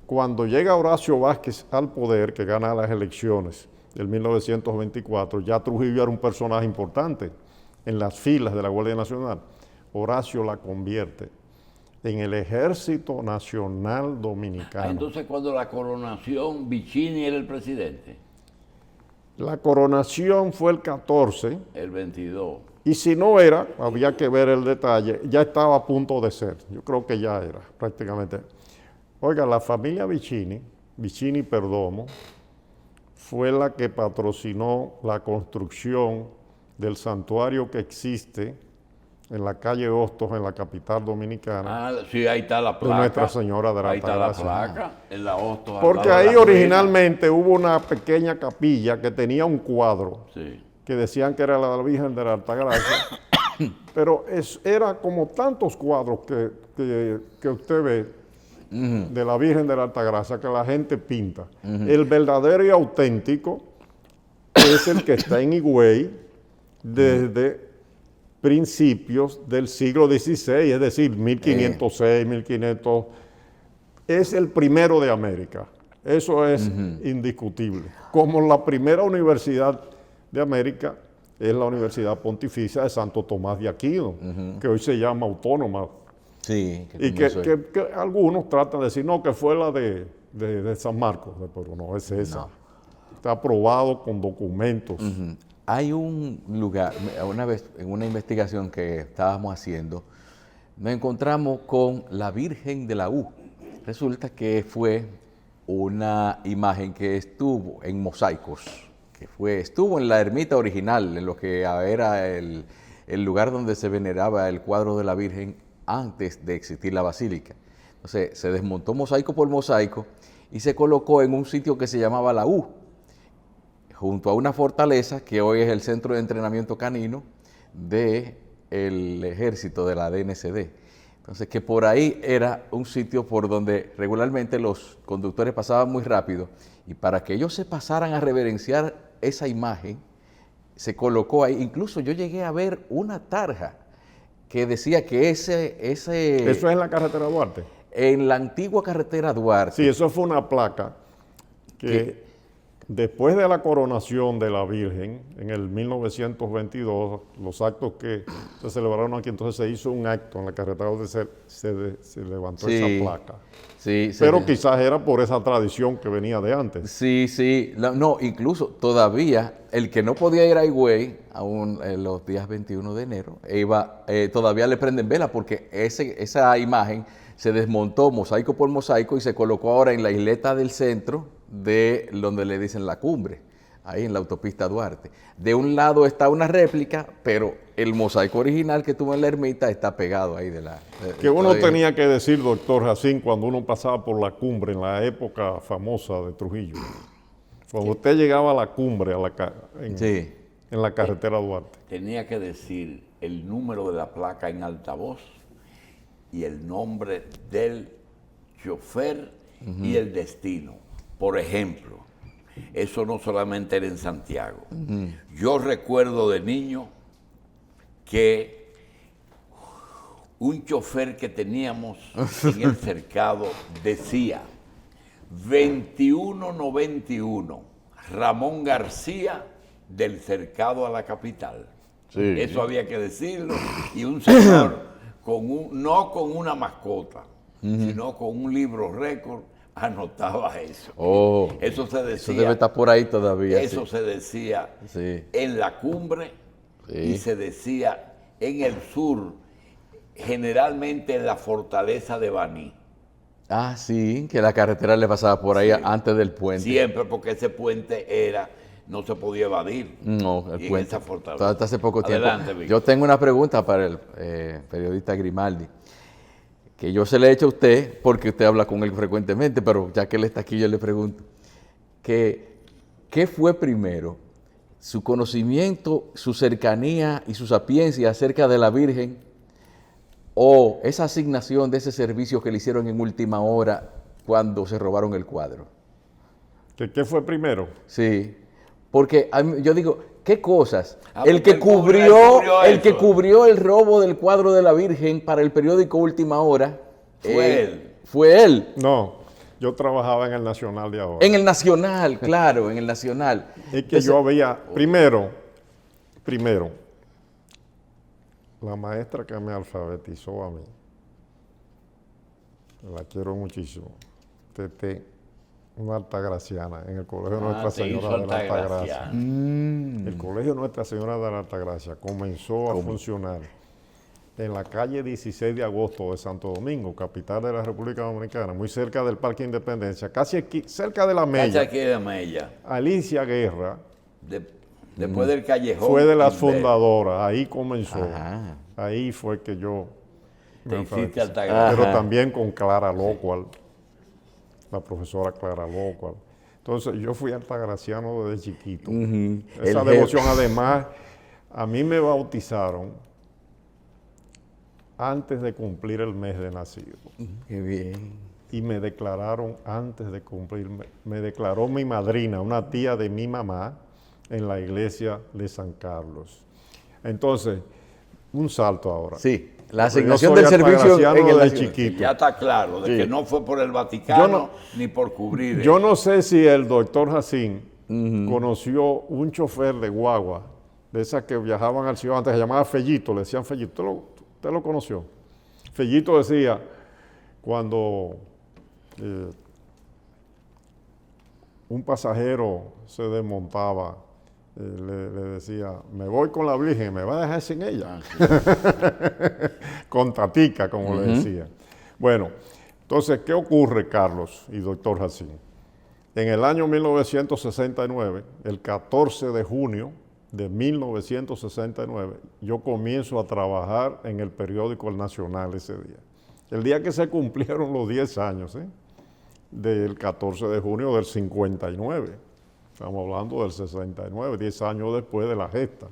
Cuando llega Horacio Vázquez al poder, que gana las elecciones del 1924, ya Trujillo era un personaje importante en las filas de la Guardia Nacional. Horacio la convierte en el Ejército Nacional Dominicano. Entonces, cuando la coronación, Vicini era el presidente, La coronación fue el 14, el 22. y si no era, había que ver el detalle, ya estaba a punto de ser. Yo creo que ya era, prácticamente. Oiga, la familia Vicini Perdomo, fue la que patrocinó la construcción del santuario que existe en la calle Hostos, en la capital dominicana. Ah, sí, ahí está la placa. Nuestra Señora de la Ahí está la Altagracia. placa, en la Hostos. al Porque lado de ahí la originalmente hubo una pequeña capilla que tenía un cuadro rueda. Sí. que decían que era la Virgen de la Altagracia, pero era como tantos cuadros que usted ve de la Virgen de la Altagracia que la gente pinta. El verdadero y auténtico es el que está en Higüey desde principios del siglo XVI, es decir, 1506, 1500. es el primero de América. Eso es indiscutible. Como la primera universidad de América es la Universidad Pontificia de Santo Tomás de Aquino, que hoy se llama Autónoma. Sí, Y que algunos tratan de decir, no, que fue la de San Marcos, pero no es esa. No. Está aprobado con documentos. Hay un lugar, una vez en una investigación que estábamos haciendo, nos encontramos con la Virgen de la U. Resulta que fue una imagen que estuvo en mosaicos, estuvo en la ermita original, en lo que era el lugar donde se veneraba el cuadro de la Virgen antes de existir la basílica. Entonces se desmontó mosaico por mosaico y se colocó en un sitio que se llamaba la U, junto a una fortaleza que hoy es el centro de entrenamiento canino del ejército de la DNCD. Entonces, que por ahí era un sitio por donde regularmente los conductores pasaban muy rápido, y para que ellos se pasaran a reverenciar esa imagen, se colocó ahí. Incluso yo llegué a ver una tarja que decía que Eso es en la carretera Duarte. en la antigua carretera Duarte. Sí, eso fue una placa que después de la coronación de la Virgen, en el 1922, los actos que se celebraron aquí, entonces se hizo un acto en la carretera donde se levantó Sí, esa placa. Sí, Pero quizás era por esa tradición que venía de antes. Sí, sí. No, incluso todavía el que no podía ir a Higüey aún los días 21 de enero, todavía le prenden vela porque esa imagen se desmontó mosaico por mosaico y se colocó ahora en la isleta del centro de donde le dicen la cumbre, ahí en la autopista Duarte. De un lado está una réplica, pero el mosaico original que tuvo en la ermita está pegado ahí Que uno tenía que decir, doctor Jacín, cuando uno pasaba por la cumbre en la época famosa de Trujillo. Cuando usted llegaba a la cumbre en la carretera Duarte. Tenía que decir el número de la placa en altavoz y el nombre del chofer y el destino. Por ejemplo, eso no solamente era en Santiago. Yo recuerdo de niño que un chofer que teníamos en el cercado decía 2191 Ramón García del cercado a la capital. Sí. Eso había que decirlo. Y un señor no con una mascota, sino con un libro récord, anotaba eso. Oh, eso se decía. Eso debe estar por ahí todavía. Eso se decía Sí. en la cumbre Sí. y se decía en el sur, generalmente en la fortaleza de Baní. Ah, sí, que la carretera le pasaba por ahí antes del puente. Siempre, porque ese puente no se podía evadir. No, el y puente. En esa fortaleza. Hasta hace poco tiempo. Adelante, Víctor. Yo tengo una pregunta para el periodista Grimaldi, que yo se le he hecho a usted porque usted habla con él frecuentemente, pero ya que él está aquí yo le pregunto, ¿qué fue primero? ¿Su conocimiento, su cercanía y su sapiencia acerca de la Virgen o esa asignación de ese servicio que le hicieron en última hora cuando se robaron el cuadro? ¿Qué fue primero? Sí, porque yo digo, ¿qué cosas? Porque el que él cubrió cubrió el robo del cuadro de la Virgen para el periódico Última Hora. Fue él. Fue él. No, yo trabajaba en el Nacional de ahora. En el Nacional, claro, en el Nacional. Es que Entonces, yo había, primero, la maestra que me alfabetizó a mí, la quiero muchísimo, Tete, una altagraciana en el Colegio Nuestra Señora de la Altagracia. El Colegio Nuestra Señora de la Altagracia comenzó a funcionar en la calle 16 de agosto de Santo Domingo, capital de la República Dominicana, muy cerca del Parque Independencia, casi aquí, cerca de la Casi Mella. aquí de Mella. Alicia Guerra Después del callejón. fue de las Quintero. fundadoras, ahí comenzó. Ajá. Ahí fue que yo Te me hiciste alfabeticé. Altagracia. Pero Ajá. también con Clara Locual, la profesora Clara Locual. Entonces yo fui altagraciano desde chiquito. Esa El devoción, además, a mí me bautizaron antes de cumplir el mes de nacido. Qué bien. Y me declararon antes de cumplir, me declaró mi madrina, una tía de mi mamá, en la iglesia de San Carlos. Entonces, un salto ahora. Sí, la Porque yo asignación soy del servicio altagraciano en el de nacional. chiquito. Ya está claro, de Sí. que no fue por el Vaticano Yo no- ni por cubrir. Yo no sé si el doctor Jacín conoció un chofer de guagua, de esas que viajaban al ciudad antes, se llamaba Fellito, le decían Fellito. ¿Usted lo conoció? Fellito decía, cuando un pasajero se desmontaba, le decía, me voy con la Virgen, me va a dejar sin ella. Con tatica, como le decía. Bueno, entonces, ¿qué ocurre, Carlos y doctor Jacín? En el año 1969, el 14 de junio de 1969, yo comienzo a trabajar en el periódico El Nacional ese día. El día que se cumplieron los 10 años, del 14 de junio del 59. Estamos hablando del 69, 10 años después de la gesta.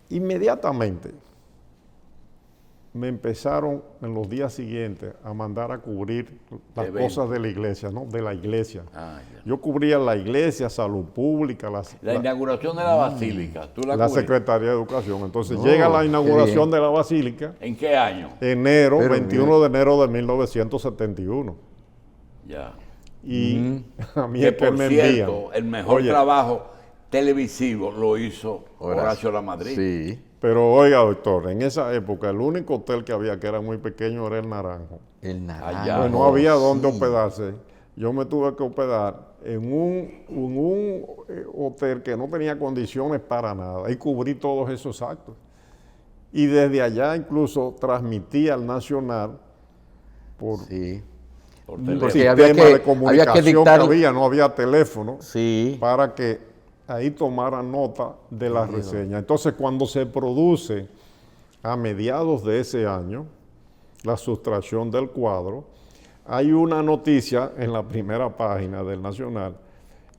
Inmediatamente me empezaron en los días siguientes a mandar a cubrir las Eventos. cosas de la iglesia, ¿no? De la iglesia. Ah, ya. Yo cubría la iglesia, salud pública, La inauguración de la basílica, ¿tú la la cubriste? Secretaría de Educación. Entonces llega la inauguración de la basílica, ¿En qué año? enero, Pero 21 de enero de 1971. Ya. Y a mí Que es que por me envían. cierto, el mejor Oye, trabajo televisivo lo hizo Horacio Lamadrid. Sí, pero oiga, doctor, en esa época el único hotel que había que era muy pequeño era el Naranjo. el naranjo. Allá. Pues no había dónde sí. hospedarse. Yo me tuve que hospedar en un hotel que no tenía condiciones para nada y cubrí todos esos actos. Y desde allá incluso transmití al Nacional por Sí, Por un teléfono. Porque sistema había que- de había comunicación que dictar- había, no había teléfono, sí. para que ahí tomaran nota de la reseña. Entonces, cuando se produce a mediados de ese año la sustracción del cuadro, hay una noticia en la primera página del Nacional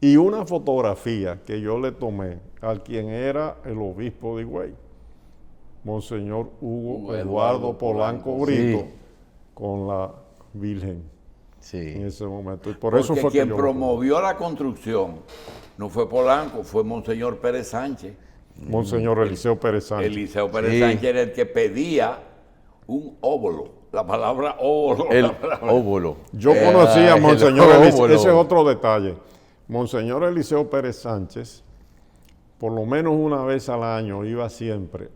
y una fotografía que yo le tomé al quien era el obispo de Higüey, Monseñor Hugo Eduardo Polanco Brito, Sí. con la Virgen en Sí. ese momento. Y por Porque eso fue quien que yo lo promovió la construcción no fue Polanco, fue Monseñor Pérez Sánchez. tomé. Monseñor Eliseo Pérez Sánchez. Eliseo Pérez Sí. Sánchez era el que pedía un óvulo. La palabra óvulo. El la palabra- óvulo. Yo conocía a el Monseñor Eliseo, óvulo. ese es otro detalle. Monseñor Eliseo Pérez Sánchez, por lo menos una vez al año, iba siempre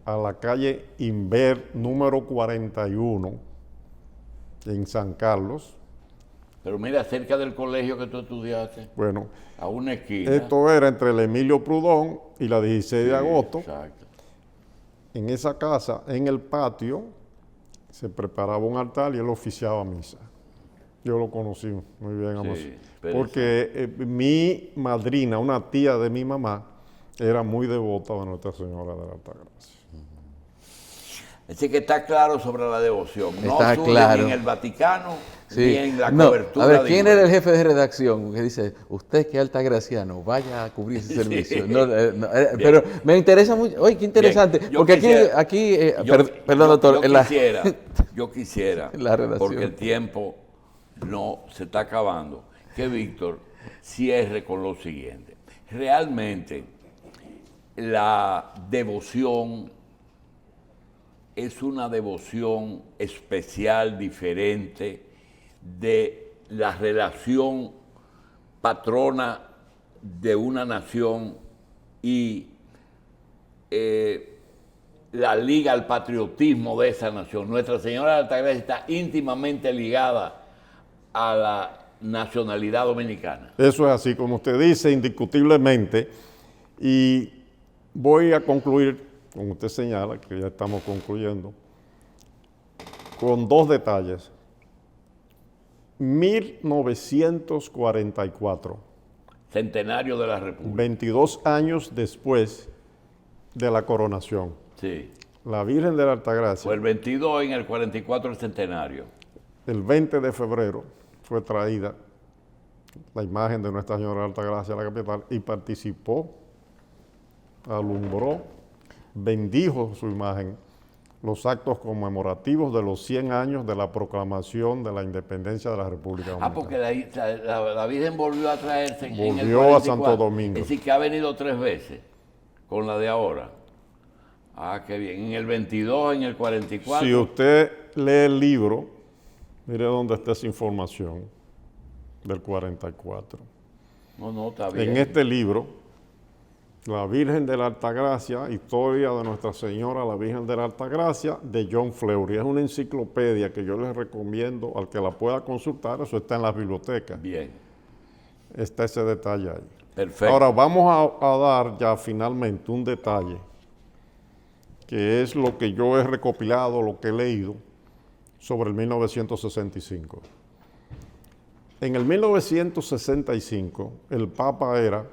a la calle Inver número 41 en San Carlos. Pero mira, cerca del colegio que tú estudiaste, Bueno, a una esquina. esto era entre el Emilio Prudón y la 16 de agosto. Exacto. En esa casa, en el patio, se preparaba un altar y él oficiaba misa. Yo lo conocí muy bien, Amos. pero Porque mi madrina, una tía de mi mamá, era muy devota de Nuestra Señora de la Altagracia. Así que está claro sobre la devoción. No Está surge claro. ni en el Vaticano Sí. ni en la No, cobertura a ver, de ¿quién Higüey. era el jefe de redacción que dice, usted que es altagraciano, vaya a cubrir ese servicio? No, pero me interesa mucho, oye, qué interesante, Bien, yo porque quisiera- aquí Yo- perdón, doctor, yo en la- yo quisiera, En la redacción. porque el tiempo no se está acabando, que Víctor cierre con lo siguiente. Realmente la devoción es una devoción especial, diferente de la relación patrona de una nación y la liga al patriotismo de esa nación. Nuestra Señora de Altagracia está íntimamente ligada a la nacionalidad dominicana. Eso es así, como usted dice, indiscutiblemente. Y voy a concluir, como usted señala, que ya estamos concluyendo, con dos detalles. 1944, Centenario de la República. 22 años después de la coronación, Sí. la Virgen de la Altagracia, Fue el 22 en el 44 el centenario. el 20 de febrero, fue traída la imagen de Nuestra Señora de Altagracia a la capital y participó, alumbró, bendijo su imagen los actos conmemorativos de los 100 años de la proclamación de la independencia de la República Dominicana. Porque la Virgen volvió a traerse en el Volvió a 44. Santo Domingo. Es decir, que ha venido 3 veces. con la de ahora. Ah, qué bien. En el 22, en el 44. Si usted lee el libro, mire dónde está esa información del 44. No, está bien. En este libro, La Virgen de la Altagracia, Historia de Nuestra Señora la Virgen de la Altagracia, de John Fleury. Es una enciclopedia que yo les recomiendo al que la pueda consultar, eso está en las bibliotecas. Bien. Está ese detalle ahí. Perfecto. Ahora vamos a dar ya finalmente un detalle, que es lo que yo he recopilado, lo que he leído sobre el 1965. En el 1965, el Papa era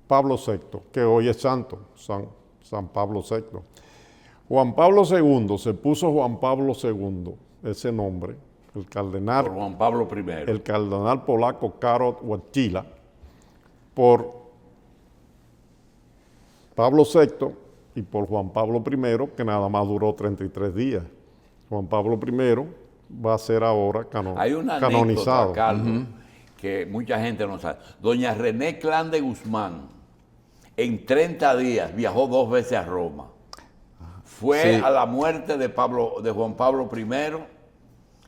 Pablo VI, que hoy es santo, San Pablo VI. Juan Pablo II, se puso Juan Pablo II, ese nombre, el cardenal, Por Juan Pablo I. el cardenal polaco Karol Wojtyla, por Pablo VI y por Juan Pablo I, que nada más duró 33 días. Juan Pablo I va a ser ahora Hay una canonizado. anécdota, Carlos, que mucha gente no sabe. Doña René Clan de Guzmán, en 30 días, viajó 2 veces a Roma. Fue Sí. a la muerte de Juan Pablo I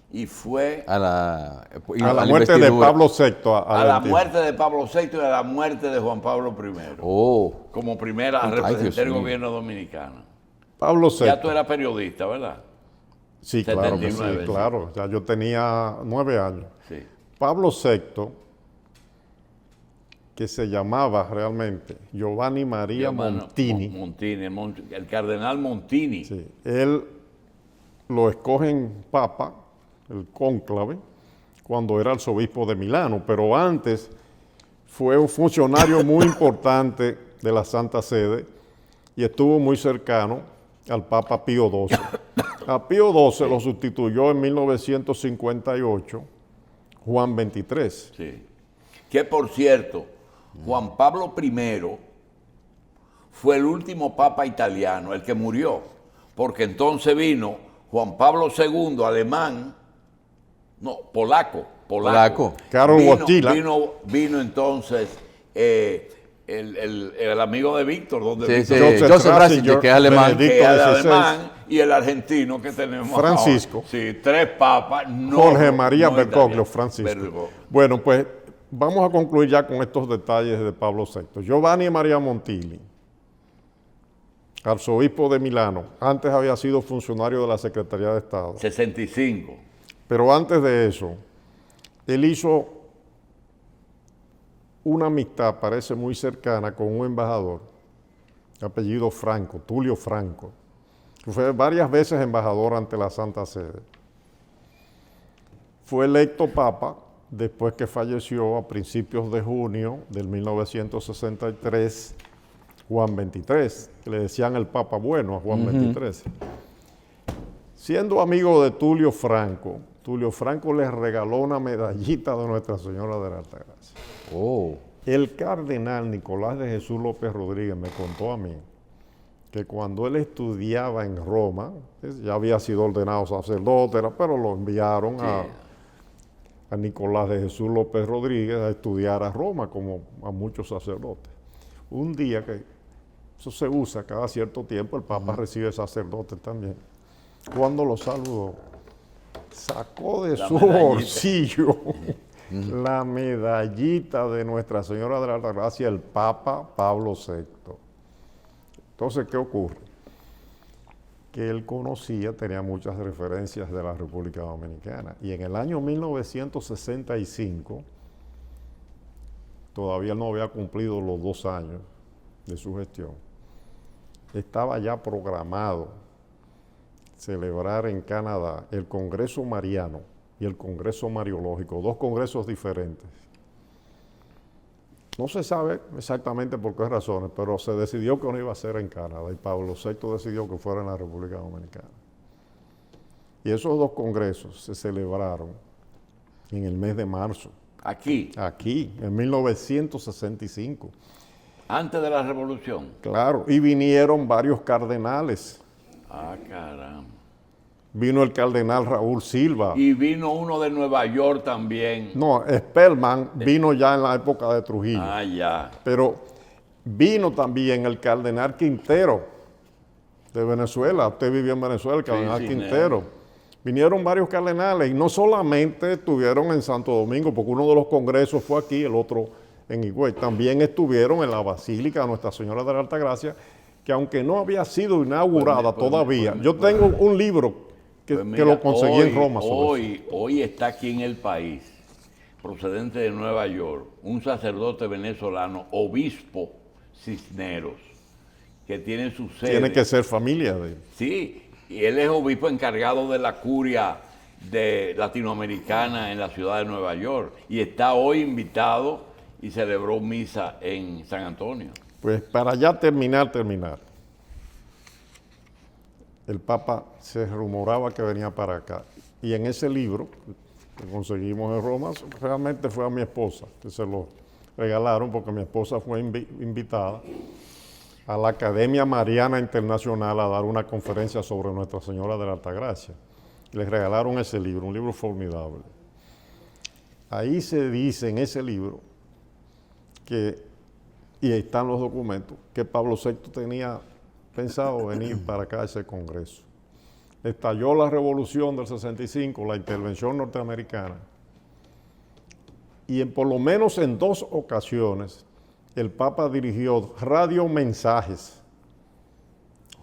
y fue A la, A la muerte de investidura. Pablo VI. a la muerte de Pablo VI y a la muerte de Juan Pablo I. Oh, Como primera Ay, representante Dios del mío. gobierno dominicano. Pablo VI. Ya tú eras periodista, ¿verdad? Sí, claro que sí, 79, sí. claro. Ya yo tenía 9 años. Sí. Pablo VI, que se llamaba realmente Giovanni Maria Montini, El cardenal Montini. sí, él lo escogen papa, el cónclave, cuando era arzobispo de Milano, pero antes fue un funcionario muy importante de la Santa Sede y estuvo muy cercano al Papa Pío XII. A Pío XII lo sustituyó en 1958 Juan XXIII. Sí. Que por cierto, Juan Pablo I fue el último papa italiano, el que murió, porque entonces vino Juan Pablo II, alemán, no, polaco. Karol Vino- Wojtyla. Vino entonces el amigo de Víctor, donde Sí, Víctor sí. Joseph Ratzinger, que es alemán. que Benedicto es XVI, alemán, y el argentino que tenemos Francisco. ahora. Sí, 3 papas. No, Jorge María no Bergoglio, italianos. Francisco. Bergoglio. Bueno, pues vamos a concluir ya con estos detalles de Pablo VI. Giovanni Maria Montini, arzobispo de Milano, antes había sido funcionario de la Secretaría de Estado, 65. pero antes de eso, él hizo una amistad, parece muy cercana, con un embajador, apellido Franco, Tulio Franco, que fue varias veces embajador ante la Santa Sede. Fue electo papa después que falleció a principios de junio del 1963 Juan XXIII, que le decían el papa bueno a Juan XXIII. Siendo amigo de Tulio Franco le regaló una medallita de Nuestra Señora de la Altagracia. oh. El cardenal Nicolás de Jesús López Rodríguez me contó a mí que cuando él estudiaba en Roma, ya había sido ordenado sacerdote, pero lo enviaron a Nicolás de Jesús López Rodríguez a estudiar a Roma, como a muchos sacerdotes. Un día que eso se usa cada cierto tiempo, el Papa recibe sacerdotes también. Cuando lo saludó, sacó de su medallita. bolsillo la medallita de Nuestra Señora de la Altagracia, el Papa Pablo VI. Entonces, ¿qué ocurre? Que él conocía, tenía muchas referencias de la República Dominicana. Y en el año 1965, todavía no había cumplido los 2 años de su gestión, estaba ya programado celebrar en Canadá el Congreso Mariano y el Congreso Mariológico, 2 congresos diferentes. No se sabe exactamente por qué razones, pero se decidió que no iba a ser en Canadá y Pablo VI decidió que fuera en la República Dominicana. Y esos 2 congresos se celebraron en el mes de marzo, Aquí, aquí, en 1965. antes de la revolución. Claro, y vinieron varios cardenales. Ah, caramba. Vino el cardenal Raúl Silva. Y vino uno de Nueva York también. No, Spellman vino ya en la época de Trujillo. Ah, ya. Pero Vino también el cardenal Quintero de Venezuela. Usted vivió en Venezuela, el cardenal sí, Quintero. Vinieron varios cardenales y no solamente estuvieron en Santo Domingo, porque uno de los congresos fue aquí, el otro en Higüey. También estuvieron en la Basílica de Nuestra Señora de la Altagracia, que aunque no había sido inaugurada todavía, yo tengo un libro que mira, lo conseguí en Roma. Hoy está aquí en el país, procedente de Nueva York, un sacerdote venezolano, obispo Cisneros, que tiene su sede. Tiene que ser familia de él. Sí, y él es obispo encargado de la curia de latinoamericana en la ciudad de Nueva York y está hoy invitado y celebró misa en San Antonio. Pues para ya terminar, el Papa se rumoraba que venía para acá. Y en ese libro que conseguimos en Roma, realmente fue a mi esposa, que se lo regalaron porque mi esposa fue invitada a la Academia Mariana Internacional a dar una conferencia sobre Nuestra Señora de la Altagracia. Les regalaron ese libro, un libro formidable. Ahí se dice en ese libro que, y ahí están los documentos, que Pablo VI tenía pensado venir para acá a ese congreso. Estalló la revolución del 65, la intervención norteamericana, y por lo menos en 2 ocasiones el Papa dirigió radiomensajes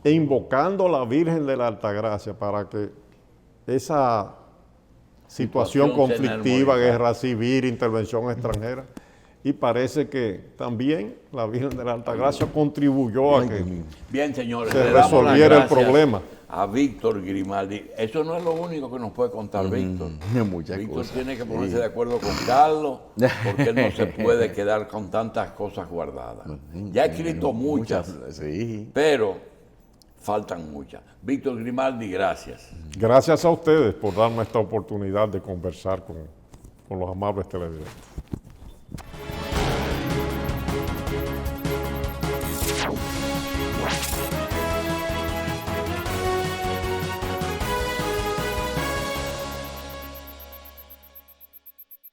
invocando a la Virgen de la Altagracia para que esa situación conflictiva, guerra civil, intervención extranjera, y parece que también la Virgen de la Altagracia contribuyó a que Bien, señores, se le damos las resolviera el gracias problema. a Víctor Grimaldi. Eso no es lo único que nos puede contar Víctor. Muchas Víctor cosas. tiene que ponerse de acuerdo con Carlos, porque él no se puede quedar con tantas cosas guardadas. Ya ha escrito muchas, Sí. pero faltan muchas. Víctor Grimaldi, gracias. Gracias a ustedes por darme esta oportunidad de conversar con los amables televidentes.